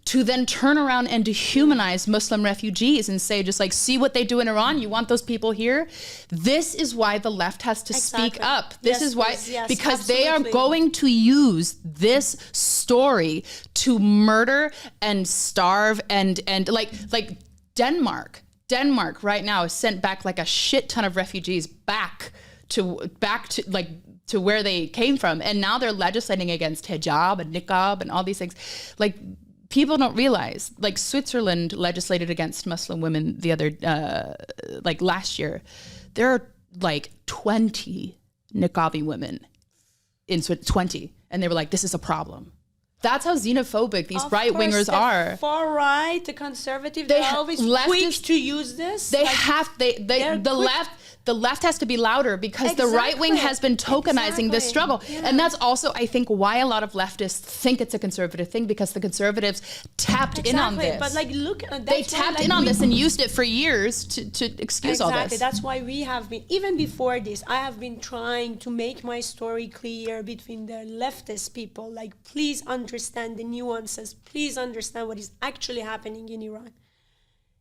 to then turn around and dehumanize Muslim refugees and say, just like, see what they do in Iran? You want those people here? This is why the left has to speak up. This is why, because absolutely. They are going to use this story to murder and starve and like Denmark. Denmark right now has sent back like a shit ton of refugees back to like to where they came from, and now they're legislating against hijab and niqab and all these things. Like, people don't realize, like, Switzerland legislated against Muslim women the other like last year. There are like 20 niqabi women in 20, and they were like, this is a problem. That's how xenophobic these right wingers are.
Far right, the conservative, they're always quick to use this.
The left has to be louder because the right wing has been tokenizing this struggle. Yeah. And that's also, I think, why a lot of leftists think it's a conservative thing, because the conservatives tapped in on this.
But like, look,
they tapped in on this and used it for years to excuse all this.
Exactly. That's why we have been, even before this, I have been trying to make my story clear between the leftist people. Like, please understand the nuances. Please understand what is actually happening in Iran.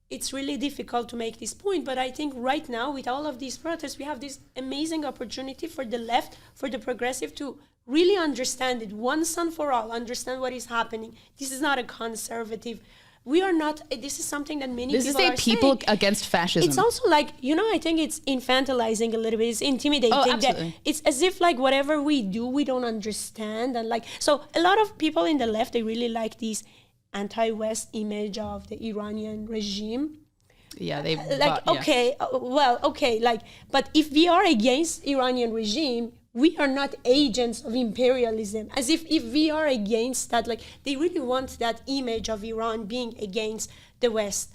It's really difficult to make this point, but I think right now, with all of these protests, we have this amazing opportunity for the left, for the progressive, to really understand it once and for all, understand what is happening. This is not a conservative. We are not, this is something that many people are saying.
This is a people against fascism.
It's also like, I think it's infantilizing a little bit. It's intimidating.
Oh, absolutely.
It's as if like whatever we do, we don't understand. And like, so a lot of people in the left, they really like these anti-West image of the Iranian regime.
Yeah, they
like, but if we are against Iranian regime, we are not agents of imperialism. As if we are against that, like, they really want that image of Iran being against the West.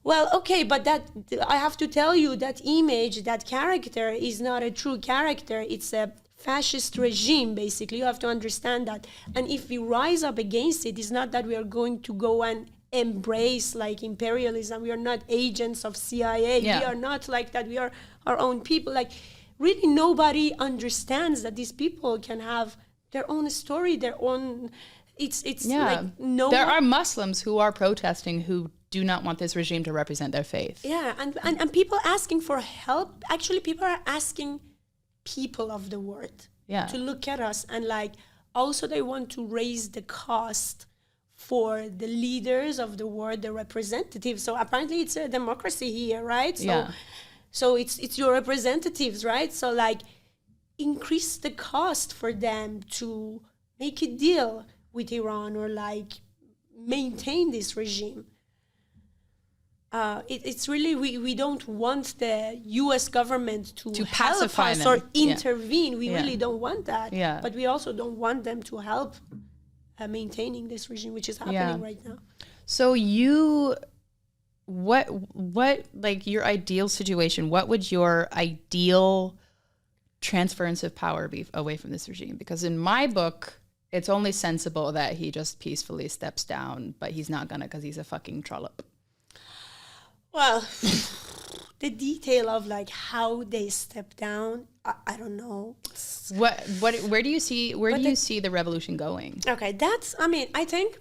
Well, okay, but that, I have to tell you, that image, that character is not a true character. It's a fascist regime, basically. You have to understand that. And if we rise up against it, it's not that we are going to go and embrace like imperialism. We are not agents of CIA. We are not like that. We are our own people. Like, really nobody understands that these people can have their own story, their own, it's like no.
There are Muslims who are protesting who do not want this regime to represent their faith.
Yeah, and people asking for help. Actually, people are asking people of the world to look at us, and like, also they want to raise the cost for the leaders of the world, the representatives. So apparently it's a democracy here, right? So it's your representatives, right? So like, increase the cost for them to make a deal with Iran or like maintain this regime. It's really, we don't want the U.S. government to help
pacify
us
them.
or intervene. We really don't want that.
Yeah.
But we also don't want them to help maintaining this regime, which is happening right now.
So what like your ideal situation, what would your ideal transference of power be away from this regime? Because in my book, it's only sensible that he just peacefully steps down, but he's not gonna because he's a fucking trollop.
Well, the detail of like how they step down, I don't know.
Where do you see the revolution going?
Okay, I think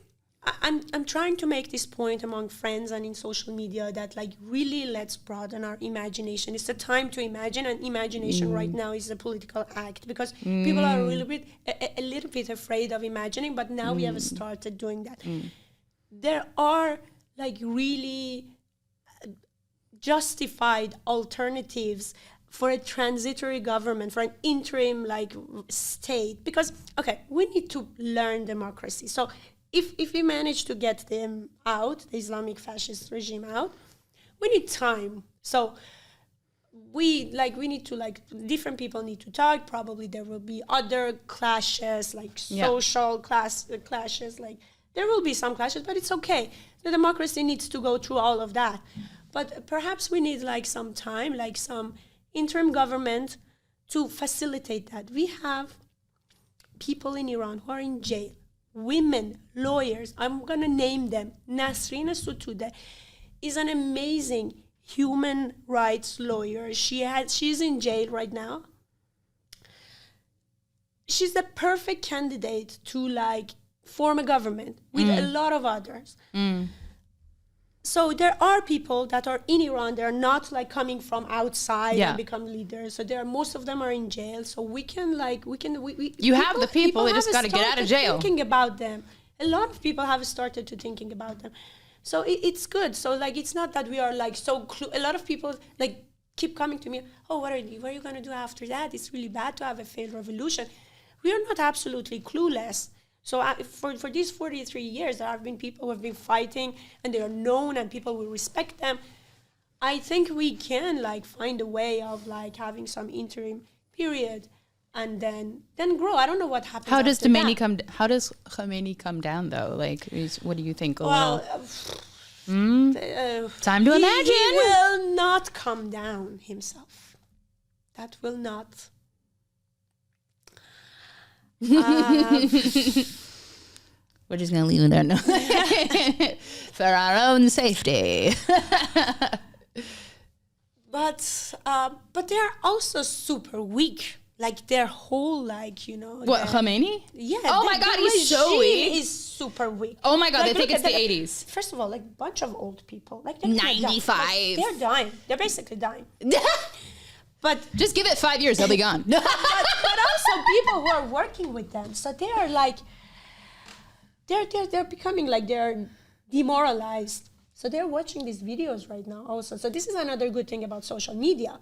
I'm trying to make this point among friends and in social media that like, really, let's broaden our imagination. It's the time to imagine, and imagination right now is a political act, because people are a little bit afraid of imagining, but now we have started doing that. There are like really justified alternatives for a transitory government, for an interim like state, because we need to learn democracy. So if we manage to get them out, the Islamic fascist regime out, we need time. So we need to, like, different people need to talk. Probably there will be other clashes, like social clashes, like there will be some clashes, but it's okay. The democracy needs to go through all of that. But perhaps we need like some time, like some interim government to facilitate that. We have people in Iran who are in jail, women, lawyers. I'm going to name them. Nasrin Sotoudeh is an amazing human rights lawyer. She's in jail right now. She's the perfect candidate to like form a government with a lot of others. So there are people that are in Iran. They're not like coming from outside and become leaders. So most of them are in jail. So we have the people.
They just got to get out of jail.
Thinking about them. A lot of people have started to thinking about them. So it's good. So like, it's not that we are like so a lot of people like keep coming to me, oh, what are you going to do after that? It's really bad to have a failed revolution. We are not absolutely clueless. So for these 43 years, there have been people who have been fighting, and they are known, and people will respect them. I think we can like find a way of like having some interim period, and then grow. I don't know what happens.
How does Khomeini come down though? Like, what do you think? Time to imagine.
He will not come down himself. That will not.
We're just gonna leave it there now for our own safety.
But they're also super weak. Like their whole, like, you know.
What, Khomeini?
Yeah.
Oh my God, he's so weak.
Is super weak.
Oh my God,
like,
they think it's the 80s.
First of all, like a bunch of old people, like
95.
Like, they're dying. They're basically dying. But
just give it 5 years, they'll be gone.
but also people who are working with them, so they are like, they're becoming like they're demoralized. So they're watching these videos right now also. So this is another good thing about social media.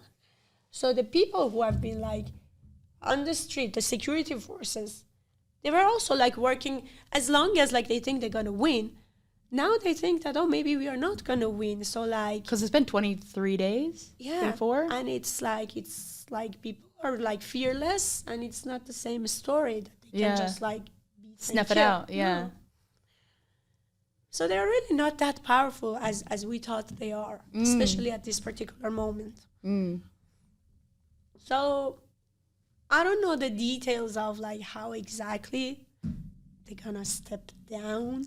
So the people who have been like on the street, the security forces, they were also like working as long as like they think they're gonna win. Now they think that, oh, maybe we are not gonna win. So like,
because it's been 23 days.
Yeah,
24,
and it's like people are like fearless, and it's not the same story that they can just like
snuff it out. Yeah.
No. So they're really not that powerful as we thought they are, especially at this particular moment. So I don't know the details of like how exactly they're gonna step down.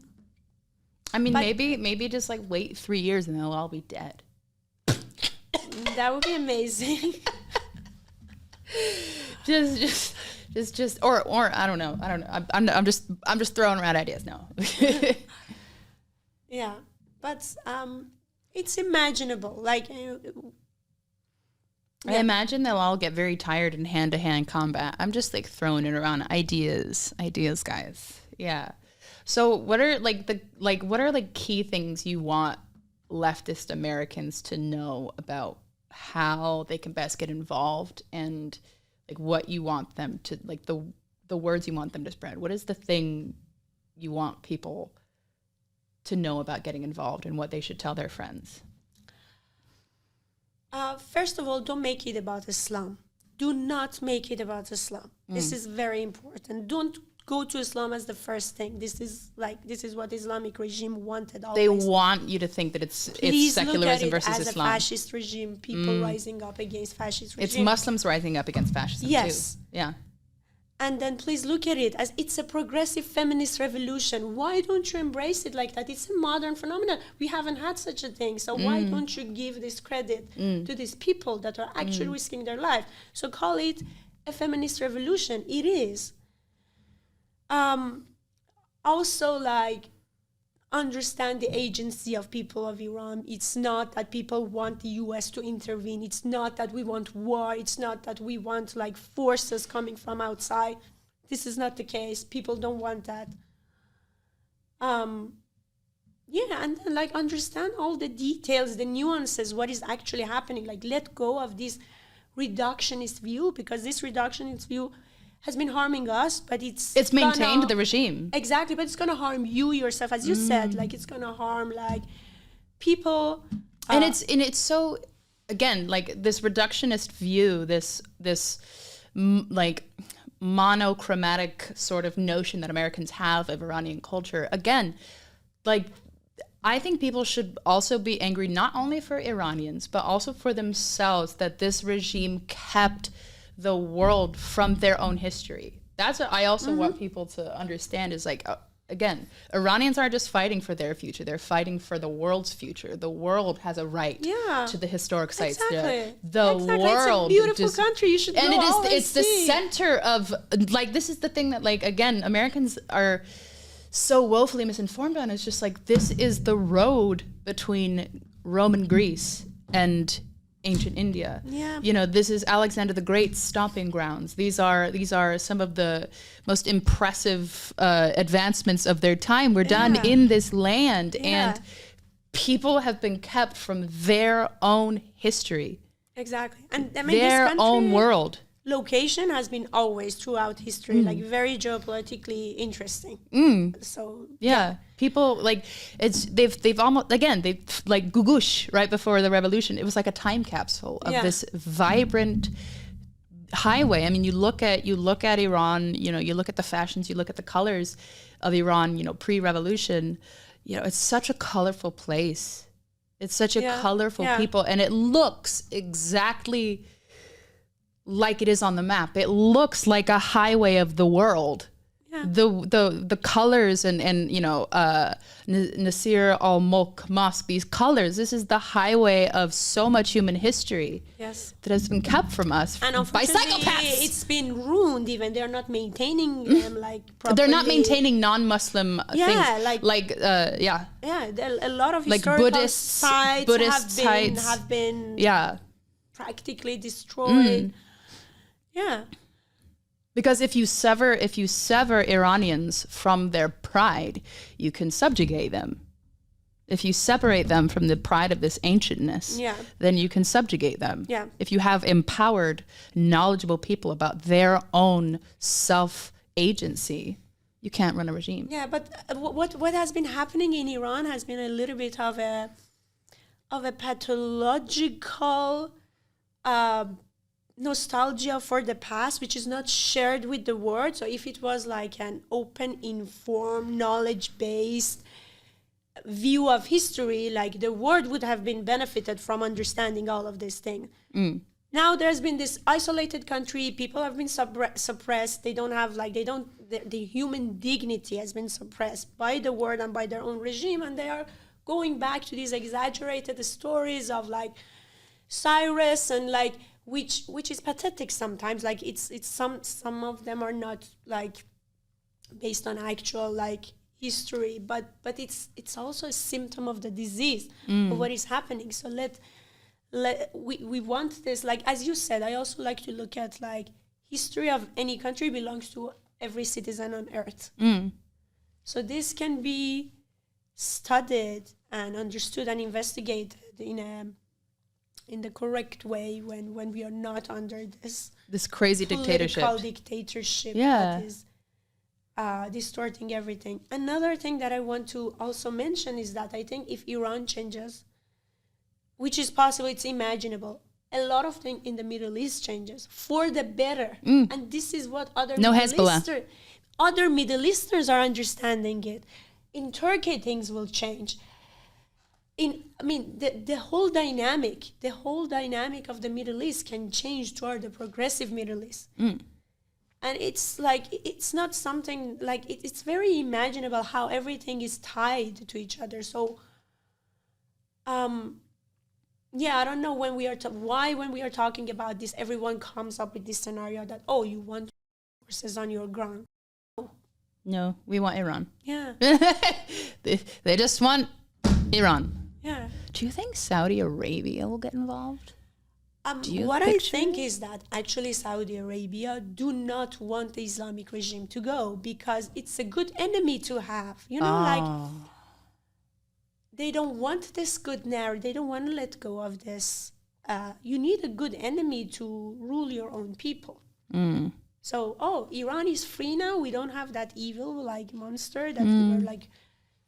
I mean, maybe just like wait 3 years and they'll all be dead.
That would be amazing.
just or I don't know. I'm just throwing around ideas now.
Yeah, but it's imaginable. Like,
I imagine they'll all get very tired in hand-to-hand combat. I'm just like throwing it around. Ideas, guys. Yeah. So what are key things you want leftist Americans to know about how they can best get involved, and like what you want them to, like the words you want them to spread? What is the thing you want people to know about getting involved, and what they should tell their friends?
First of all, don't make it about Islam. Do not make it about Islam. This is very important. Don't go to Islam as the first thing. This is what Islamic regime wanted always.
They want you to think that it's secularism versus
as
Islam.
A fascist regime, people rising up against fascist regime.
It's Muslims rising up against fascism
yes.
too. Yeah.
And then please look at it as it's a progressive feminist revolution. Why don't you embrace it like that? It's a modern phenomenon. We haven't had such a thing. So why don't you give this credit to these people that are actually risking their life? So call it a feminist revolution. It is. Also, like, understand the agency of people of Iran. It's not that people want the US to intervene. It's not that we want war. It's not that we want like forces coming from outside. This is not the case. People don't want that. Yeah, and then like understand all the details, the nuances, what is actually happening. Like, let go of this reductionist view, because this reductionist view has been harming us, but it's
maintained the regime.
Exactly, but it's going to harm you yourself, as you said. Like, it's going to harm like people.
And it's so, again, like this reductionist view, this like monochromatic sort of notion that Americans have of Iranian culture. Again, like, I think people should also be angry not only for Iranians, but also for themselves, that this regime kept the world from their own history. That's what I also want people to understand, is like, again, Iranians aren't just fighting for their future, they're fighting for the world's future. The world has a right to the historic sites.
Exactly.
The world.
It's a beautiful country. You should
and
go
it's the center of, like, this is the thing that, like, again, Americans are so woefully misinformed on. It's just like, this is the road between Roman Greece and ancient India.
Yeah.
You know, this is Alexander the Great's stomping grounds. These are some of the most impressive advancements of their time were done in this land. And people have been kept from their own history,
Exactly. And I mean,
their
this country,
own world.
location has been always throughout history, like very geopolitically interesting. So
Yeah. People like they've almost again they've like Gugush right before the revolution. It was like a time capsule of this vibrant highway. I mean, you look at Iran, you know, you look at the fashions, you look at the colors of Iran, you know, pre-revolution, you know, it's such a colorful place. It's such a colorful people, and it looks exactly like it is on the map. It looks like a highway of the world. Yeah. The colors and you know, Nasir al-Mulk Mosque, these colors, this is the highway of so much human history that has been kept from us
and
by psychopaths.
It's been ruined even. They're not maintaining them like properly.
They're not maintaining non-Muslim things.
Yeah, a lot of
like
historical sites have been practically destroyed. Yeah.
Because if you sever Iranians from their pride, you can subjugate them. If you separate them from the pride of this ancientness, then you can subjugate them. Yeah. If you have empowered, knowledgeable people about their own self-agency, you can't run a regime.
Yeah, but what has been happening in Iran has been a little bit of a pathological nostalgia for the past, which is not shared with the world. So if it was like an open, informed, knowledge-based view of history, like the world would have been benefited from understanding all of these things. Now there's been this isolated country, people have been suppressed, they don't have like, the human dignity has been suppressed by the world and by their own regime, and they are going back to these exaggerated stories of like Cyrus and like, which is pathetic sometimes. Like it's some of them are not like based on actual like history, but it's also a symptom of the disease of what is happening. So we want this, like as you said, I also like to look at like history of any country belongs to every citizen on earth. So this can be studied and understood and investigated in the correct way when we are not under this
crazy dictatorship
that is distorting everything. Another thing that I want to also mention is that I think if Iran changes, which is possible, it's imaginable, a lot of things in the Middle East changes for the better. And this is what other Middle Easterners are understanding it. In Turkey, things will change. The whole dynamic of the Middle East can change toward the progressive Middle East. And it's like, it's not something like, it's very imaginable how everything is tied to each other. So, I don't know when we are talking about this, everyone comes up with this scenario that, oh, you want forces on your ground.
No, we want Iran.
Yeah.
They just want Iran.
Yeah.
Do you think Saudi Arabia will get involved?
What I think is that actually Saudi Arabia do not want the Islamic regime to go because it's a good enemy to have. You know, like they don't want this good narrative. They don't want to let go of this. You need a good enemy to rule your own people. So, Iran is free now. We don't have that evil like monster that we were like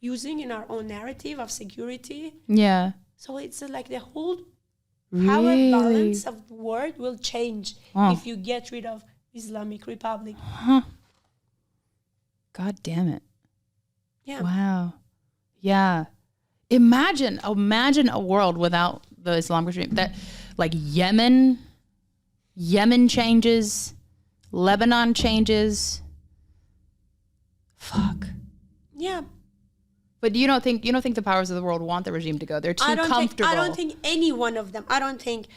using in our own narrative of security. Yeah. So it's like the whole power balance of the world will change if you get rid of Islamic Republic.
God damn it.
Yeah.
Wow. Yeah. Imagine a world without the Islamic regime. That like Yemen changes, Lebanon changes. Fuck.
Yeah.
But you don't think the powers of the world want the regime to go? They're too comfortable.
I don't think any one of them. I don't think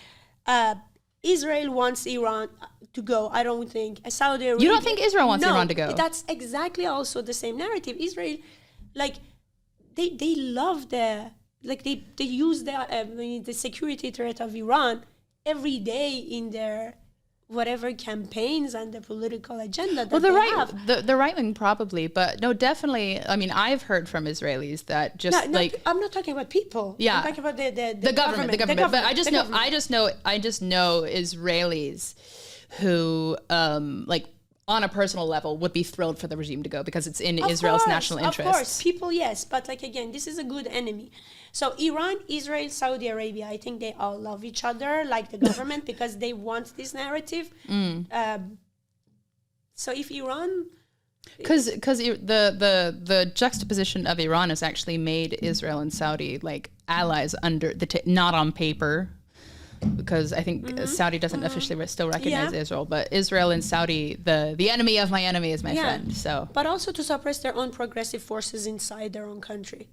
Israel wants Iran to go. I don't think Saudi Arabia.
You don't think Israel wants Iran to go?
That's exactly also the same narrative. Israel, like they love they use the security threat of Iran every day in their whatever campaigns and the political agenda that
Well,
they have.
the right wing probably, but no, definitely. I mean, I've heard from Israelis that just
I'm not talking about people.
Yeah.
I'm talking about
the government. But I just know Israelis who like on a personal level would be thrilled for the regime to go because it's in Israel's national interest.
Of course, people, yes, but like again, this is a good enemy. So Iran, Israel, Saudi Arabia, I think they all love each other, like the government, because they want this narrative. So if Iran,
because the juxtaposition of Iran has actually made Israel and Saudi like allies under the not on paper. Because I think Saudi doesn't officially still recognize Israel, but Israel and Saudi, the enemy of my enemy is my friend. So,
but also to suppress their own progressive forces inside their own country,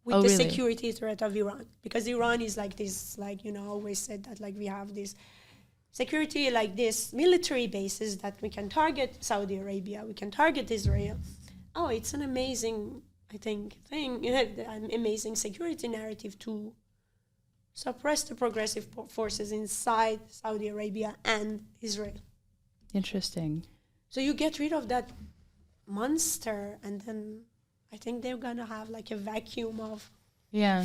with the security threat of Iran. Because Iran is like this, like always said that like we have this security, like this military bases that we can target Saudi Arabia, we can target Israel. Oh, it's an amazing, I think, thing, an amazing security narrative to suppress the progressive forces inside Saudi Arabia and Israel.
Interesting.
So you get rid of that monster, and then I think they're gonna have like a vacuum of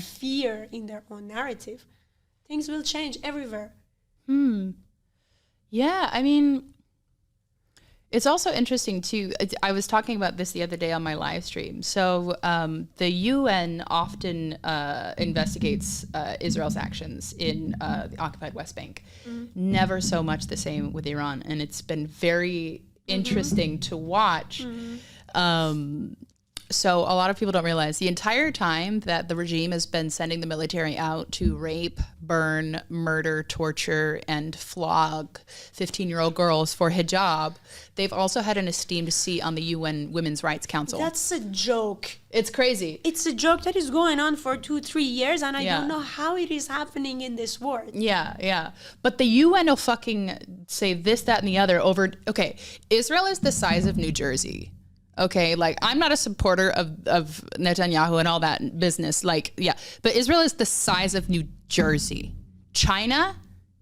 fear in their own narrative. Things will change everywhere.
Yeah, I mean, it's also interesting too. I was talking about this the other day on my live stream. So the UN often investigates Israel's actions in the occupied West Bank. Never so much the same with Iran. And it's been very interesting to watch. So a lot of people don't realize the entire time that the regime has been sending the military out to rape, burn, murder, torture, and flog 15-year-old girls for hijab, they've also had an esteemed seat on the UN Women's Rights Council.
That's a joke.
It's crazy.
It's a joke that is going on for 2-3 years, and I don't know how it is happening in this world. Yeah.
But the UN will fucking say this, that, and the other over... Okay, Israel is the size of New Jersey. Okay, like I'm not a supporter of Netanyahu and all that business. Like, but Israel is the size of New Jersey. China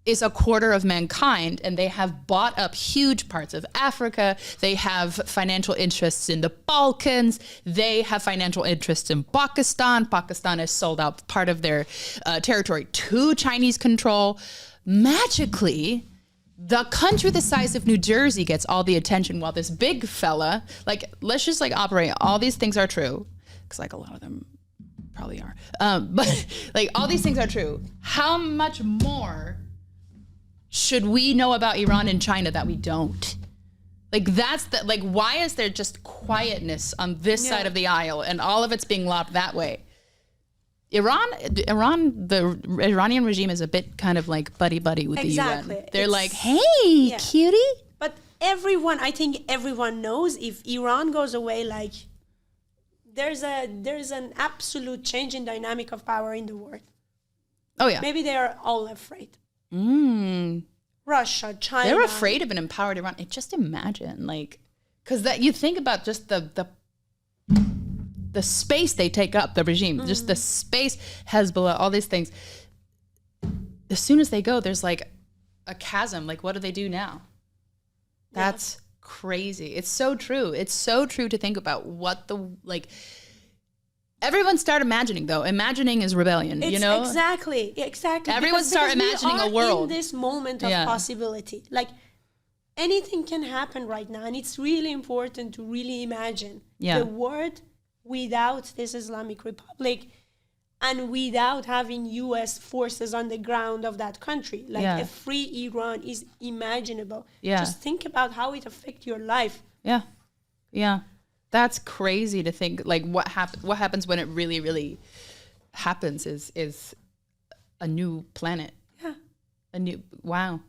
is a quarter of mankind, and they have bought up huge parts of Africa. They have financial interests in the Balkans. They have financial interests in Pakistan. Pakistan has sold out part of their territory to Chinese control. Magically, the country the size of New Jersey gets all the attention while this big fella, like, let's just like operate. All these things are true, because like a lot of them probably are. But like all these things are true. How much more should we know about Iran and China that we don't? Like that's the, like, why is there just quietness on this side of the aisle and all of it's being lobbed that way? The Iranian regime is a bit kind of like buddy-buddy with the UN. They're like, hey, cutie.
But I think everyone knows if Iran goes away, like there's an absolute change in dynamic of power in the world.
Oh yeah.
Maybe they are all afraid. Russia, China.
They're afraid of an empowered Iran. Just imagine, like, because that you think about just the space they take up, the regime, just the space, Hezbollah, all these things. As soon as they go, there's like a chasm. Like, what do they do now? That's crazy. It's so true. It's so true to think about what everyone start imagining, though. Imagining is rebellion, you know?
Exactly.
Everyone start imagining a world.
In this moment of possibility. Like, anything can happen right now. And it's really important to really imagine the world without this Islamic Republic and without having U.S. forces on the ground of that country. Like a free Iran is imaginable. Just think about how it affects your life.
Yeah. That's crazy to think. Like what happens when it really, really happens is a new planet. Wow.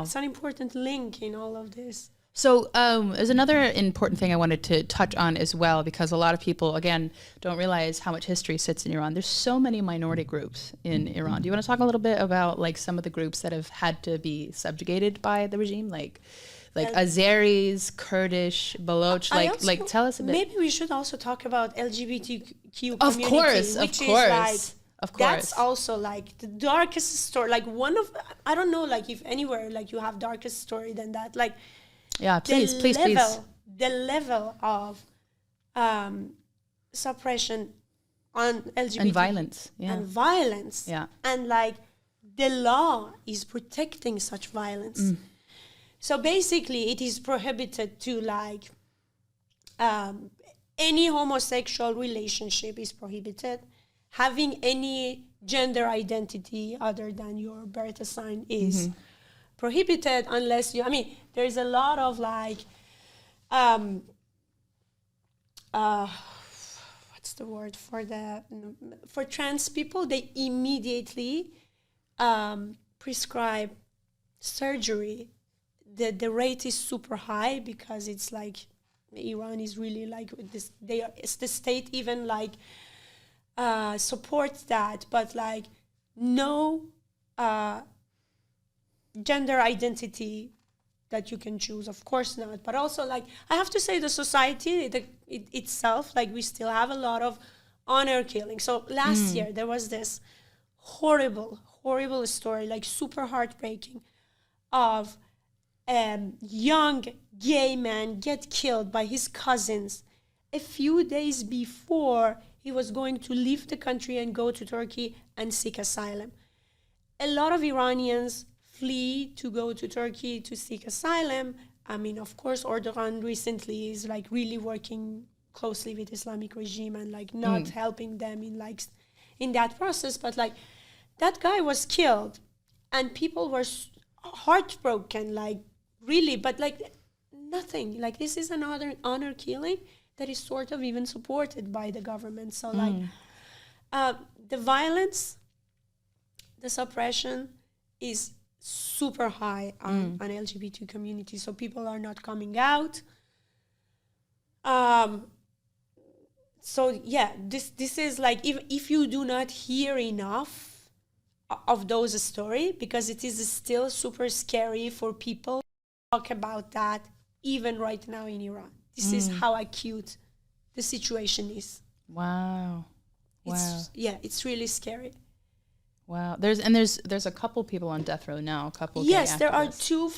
It's an important link in all of this.
So there's another important thing I wanted to touch on as well, because a lot of people, again, don't realize how much history sits in Iran. There's so many minority groups in Iran. Do you want to talk a little bit about like some of the groups that have had to be subjugated by the regime, like Azeris, Kurdish, Baloch? Tell us a bit.
Maybe we should also talk about LGBTQ community.
Of course. Of course.
That's also like the darkest story. Like one of, I don't know, like if anywhere like you have darkest story than that. Like
yeah, please.
The level of suppression on LGBT
And violence. Yeah.
and violence.
Yeah.
And like the law is protecting such violence. So basically it is prohibited to like any homosexual relationship is prohibited. Having any gender identity other than your birth sign is prohibited unless you, I mean, there's a lot of like, what's the word for trans people, they immediately prescribe surgery. The rate is super high because it's like, Iran is really like this, it's the state even like, supports that, but like no gender identity that you can choose, of course not. But also like I have to say the society itself, like we still have a lot of honor killing. So last year there was this horrible story, like super heartbreaking, of young gay man get killed by his cousins a few days before he was going to leave the country and go to Turkey and seek asylum. A lot of Iranians flee to go to Turkey to seek asylum. I mean, of course, Erdogan recently is like really working closely with Islamic regime and like not helping them in that process. But like that guy was killed and people were heartbroken, like really, but like nothing. Like this is another honor killing that is sort of even supported by the government. So like the violence, the suppression is super high on LGBT community. So people are not coming out. So yeah, this is like, if you do not hear enough of those stories, because it is still super scary for people to talk about that even right now in Iran. This is how acute the situation is.
Wow.
It's really scary.
Wow. There's a couple people on death row now. A couple.
Yes, there are
activists.
two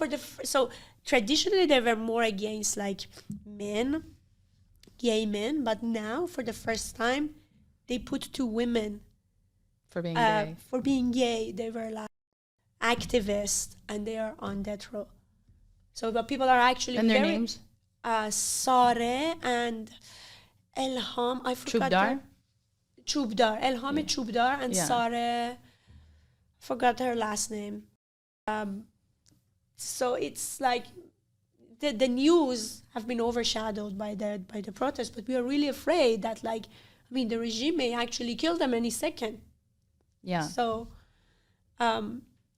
so traditionally they were more against like gay men, but now for the first time they put two women
For being gay.
for being gay. They were like activists and they are on death row. So but people are actually
And their names?
Sare and Elham. I forgot. Chubdar. Elham Chubdar and Sare. Forgot her last name. So it's like the news have been overshadowed by the protests, but we are really afraid that like, I mean, the regime may actually kill them any second.
Yeah.
So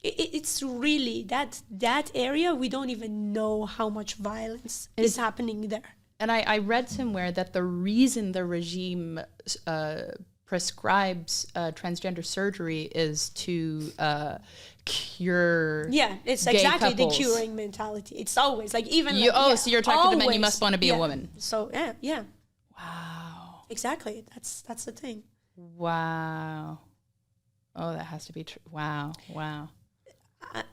it's really that area, we don't even know how much violence is happening there.
And I read somewhere that the reason the regime prescribes transgender surgery is to cure.
Yeah, it's
gay
exactly
couples.
the curing mentality. It's always like even
So you're attracted to men, you must want to be a woman.
So yeah.
Wow.
Exactly. That's the thing.
Wow. Oh, that has to be true. Wow.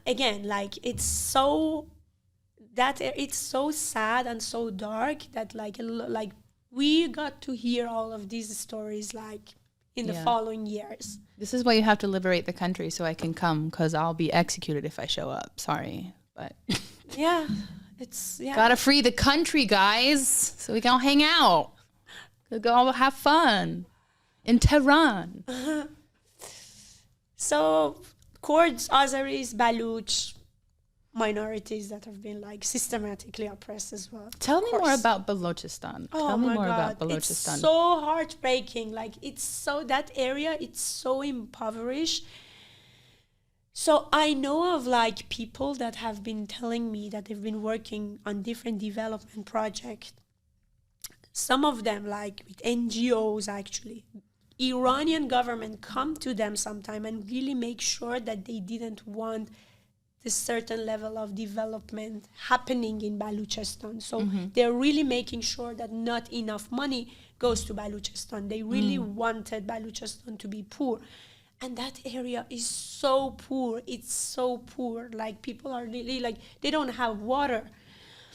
Again, like it's so sad and so dark that like we got to hear all of these stories like in the following years.
This is why you have to liberate the country so I can come, because I'll be executed if I show up. Sorry, but gotta free the country, guys, so we can all hang out. We can all have fun in Tehran.
So Kurds, Azeris, Baluch, minorities that have been like systematically oppressed as well.
Tell me more about Balochistan. Tell me more about Balochistan.
It's so heartbreaking. Like that area, it's so impoverished. So I know of like people that have been telling me that they've been working on different development projects. Some of them like with NGOs actually. Iranian government come to them sometime and really make sure that they didn't want this certain level of development happening in Balochistan. So they're really making sure that not enough money goes to Balochistan. They really wanted Balochistan to be poor. And that area is so poor. It's so poor. Like people are really like, they don't have water.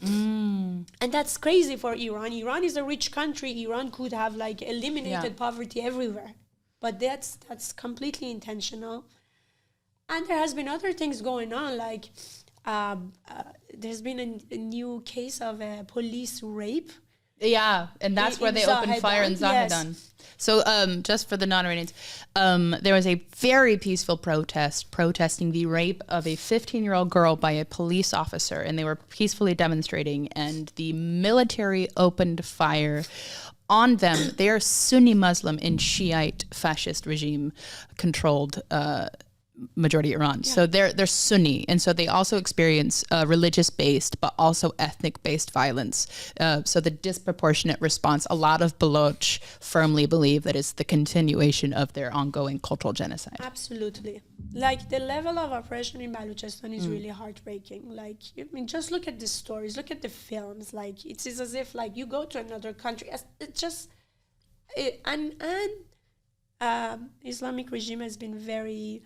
And that's crazy for Iran. Iran is a rich country. Iran could have like eliminated poverty everywhere. But that's completely intentional. And there has been other things going on, like there's been a new case of a police rape.
Yeah, and that's where they opened fire in Zahedan. Yes. So just for the non-Iranians, there was a very peaceful protest protesting the rape of a 15-year-old girl by a police officer, and they were peacefully demonstrating, and the military opened fire on them. They are Sunni Muslim in Shiite fascist regime controlled majority Iran. Yeah. So they're Sunni, and so they also experience religious-based but also ethnic-based violence. So the disproportionate response, a lot of Baloch firmly believe that it's the continuation of their ongoing cultural genocide.
Absolutely. Like the level of oppression in Balochistan is really heartbreaking. Like, I mean, just look at the stories, look at the films. Like, it's as if like you go to another country. Islamic regime has been very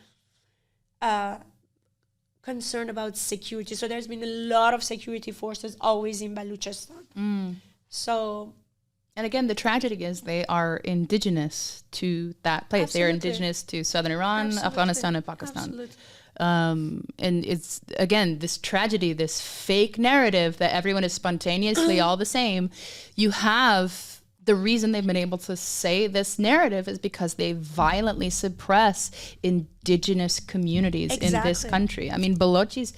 concerned about security. So there's been a lot of security forces always in Balochistan. So,
and again, the tragedy is they are indigenous to that place. Absolutely. They are indigenous to southern Iran, Absolutely. Afghanistan, and Pakistan. Absolutely. And it's, again, this tragedy, this fake narrative that everyone is spontaneously all the same. You have... The reason they've been able to say this narrative is because they violently suppress indigenous communities in this country. I mean, Balochis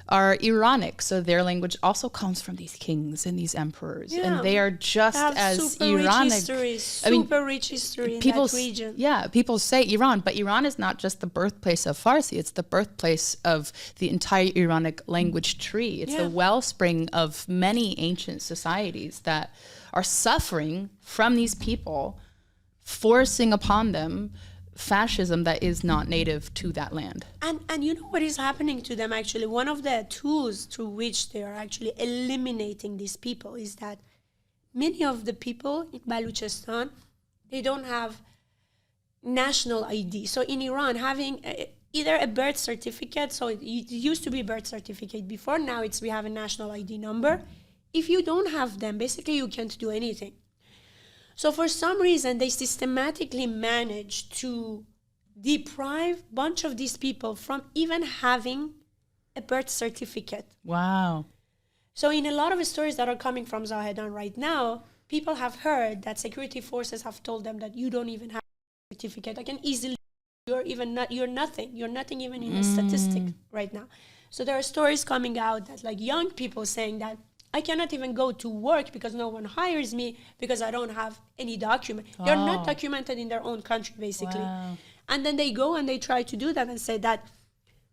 are Iranic, so their language also comes from these kings and these emperors, and they are just as Iranic.
Super rich history in that region.
Yeah, people say Iran, but Iran is not just the birthplace of Farsi; it's the birthplace of the entire Iranic language tree. It's the wellspring of many ancient societies that are suffering from these people forcing upon them fascism that is not native to that land.
And you know what is happening to them actually? One of the tools through which they are actually eliminating these people is that many of the people in Balochistan, they don't have national ID. So in Iran, having either a birth certificate, so it used to be a birth certificate before, now we have a national ID number. If you don't have them, basically you can't do anything. So for some reason, they systematically manage to deprive a bunch of these people from even having a birth certificate.
Wow.
So in a lot of stories that are coming from Zahedan right now, people have heard that security forces have told them that you don't even have a certificate. I can easily, you're nothing. You're nothing even in a statistic right now. So there are stories coming out that like young people saying that I cannot even go to work because no one hires me because I don't have any document. Oh. They're not documented in their own country, basically. Wow. And then they go and they try to do that and say that,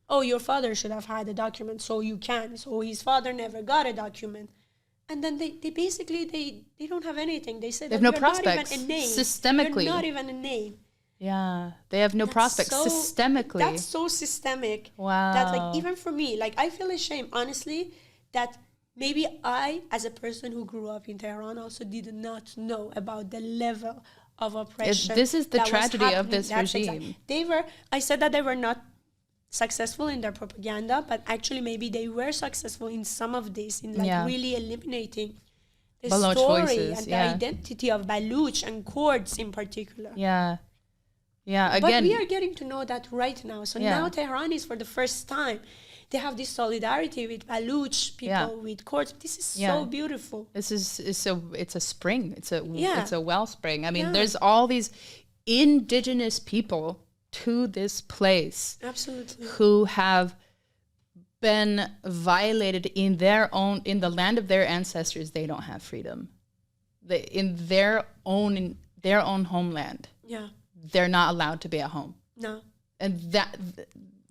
oh, your father should have had a document, so you can. So his father never got a document. And then they basically, they don't have anything. They say
they have no prospects.
Not even a name.
Systemically.
You're not even a name.
Yeah, they have no prospects systemically.
That's so systemic.
Wow.
That like even for me, like I feel ashamed, honestly, that maybe I, as a person who grew up in Tehran, also did not know about the level of oppression.
This is the tragedy of this regime.
I said that they were not successful in their propaganda, but actually maybe they were successful in some of this, in like really eliminating the
Baloch
story
voices,
and the identity of Baloch and Kurds in particular.
Yeah. Yeah, again.
But we are getting to know that right now. So now Tehran is for the first time. They have this solidarity with Baloch people, with Kurds. This is so beautiful.
This is it's a spring. It's a wellspring. I mean, there's all these indigenous people to this place,
absolutely,
who have been violated in the land of their ancestors. They don't have freedom. In their own homeland.
Yeah,
they're not allowed to be at home.
No,
and that.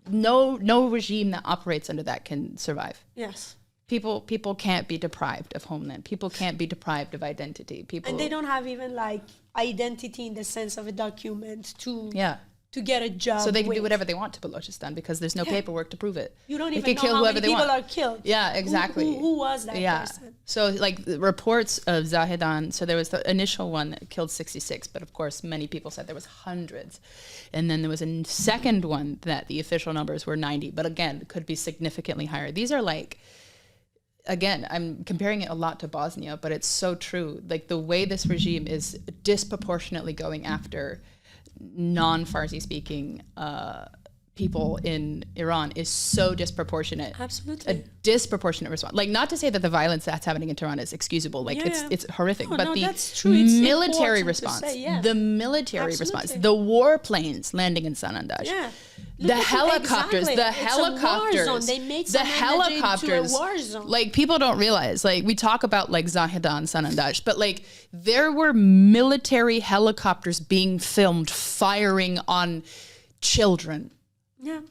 No regime that operates under that can survive.
Yes.
People can't be deprived of homeland. People can't be deprived of identity.
And they don't have even like identity in the sense of a document to to get a job.
So they can do whatever they want to Balochistan because there's no paperwork to prove it.
You don't
they
even know how many people are killed.
Yeah, exactly.
Who was that person?
So like the reports of Zahedan, so there was the initial one that killed 66, but of course many people said there was hundreds. And then there was a second one that the official numbers were 90, but again, could be significantly higher. These are like, again, I'm comparing it a lot to Bosnia, but it's so true. Like the way this regime is disproportionately going after non-Farsi speaking people in Iran is so disproportionate.
Absolutely.
A disproportionate response. Like, not to say that the violence that's happening in Tehran is excusable. Like, it's horrific. But the
that's true. It's
military response, the military response, the warplanes landing in Sanandaj, the helicopters, the helicopters,
they made
the helicopters.
To a war zone.
Like, people don't realize, like, we talk about like Zahedan, Sanandaj, but like there were military helicopters being filmed firing on children.
Yeah.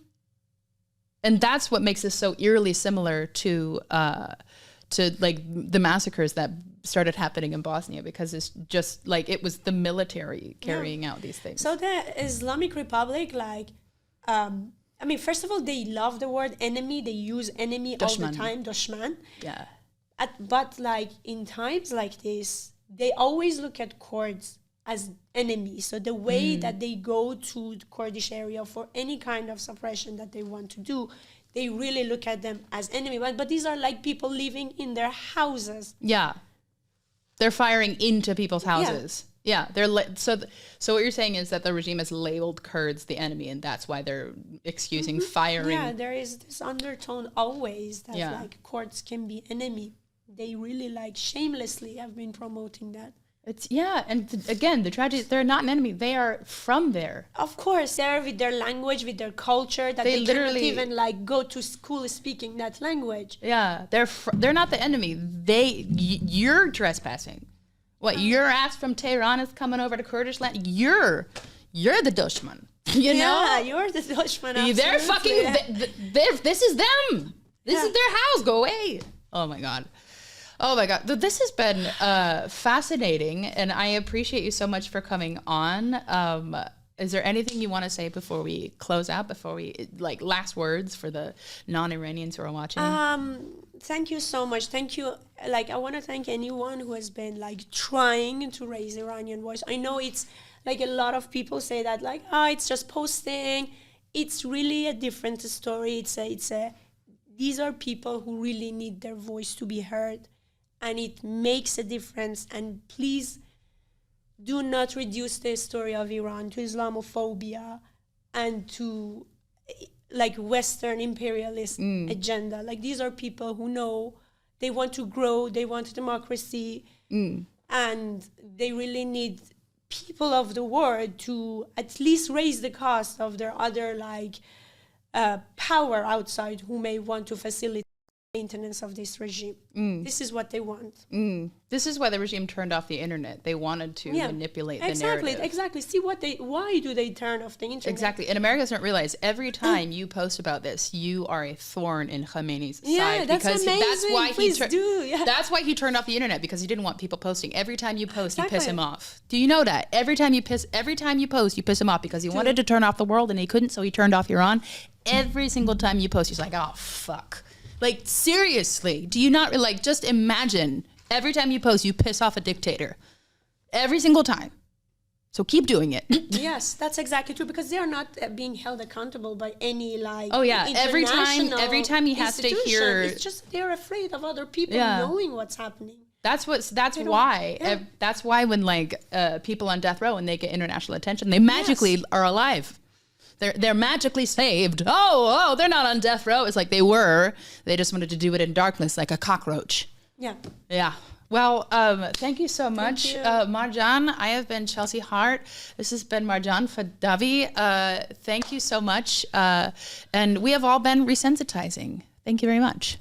And that's what makes this so eerily similar to like the massacres that started happening in Bosnia, because it's just like it was the military carrying out these things.
So the Islamic Republic, like, I mean, first of all, they love the word enemy. They use enemy all the time, dushman.
Yeah.
But like in times like this, they always look at Kurds as enemies. So the way that they go to the Kurdish area for any kind of suppression that they want to do, they really look at them as enemy. But these are like people living in their houses.
Yeah. They're firing into people's houses. Yeah. They're so what you're saying is that the regime has labeled Kurds the enemy, and that's why they're excusing firing.
Yeah, there is this undertone always that like Kurds can be enemy. They really like shamelessly have been promoting that.
It's and again, the tragedy, they're not an enemy. They are from there.
Of course, they're with their language, with their culture, that they cannot even like go to school speaking that language.
Yeah, they're not the enemy. You're trespassing. What, your ass from Tehran is coming over to Kurdish land? You're the dushman. You know?
Yeah, you're the dushman.
They're fucking. This is them. This is their house. Go away. Oh my god. Oh my God, this has been fascinating, and I appreciate you so much for coming on. Is there anything you want to say before we close out, like last words for the non-Iranians who are watching?
Thank you so much. Thank you. Like, I want to thank anyone who has been like trying to raise Iranian voice. I know it's like a lot of people say that like, it's just posting. It's really a different story. These are people who really need their voice to be heard. And it makes a difference. And please do not reduce the story of Iran to Islamophobia and to like Western imperialist agenda. Like, these are people who know they want to grow, they want democracy, and they really need people of the world to at least raise the cost of their other like power outside who may want to facilitate maintenance of this regime. This is what they want.
This is why the regime turned off the internet. They wanted to manipulate the narrative.
Exactly. See why do they turn off the internet?
Exactly. And Americans don't realize every time you post about this, you are a thorn in Khamenei's side.
That's amazing.
That's why he turned off the internet, because he didn't want people posting. Every time you post, you piss him off. Do you know that? Every time you post, you piss him off, because he wanted to turn off the world and he couldn't, so he turned off Iran. Every single time you post, he's like, oh, fuck. Like, seriously, do you not, like, just imagine every time you post, you piss off a dictator. Every single time. So keep doing it.
Yes, that's exactly true, because they are not being held accountable by any, like,
every time he has to hear.
It's just they're afraid of other people knowing what's happening. That's why when, like, people on death row, when they get international attention, they magically are alive. They're magically saved. Oh, they're not on death row. It's like they were. They just wanted to do it in darkness, like a cockroach. Yeah. Well, thank you so much, Marjan. I have been Chelsea Hart. This has been Marjan Fadavi. Thank you so much. And we have all been resensitizing. Thank you very much.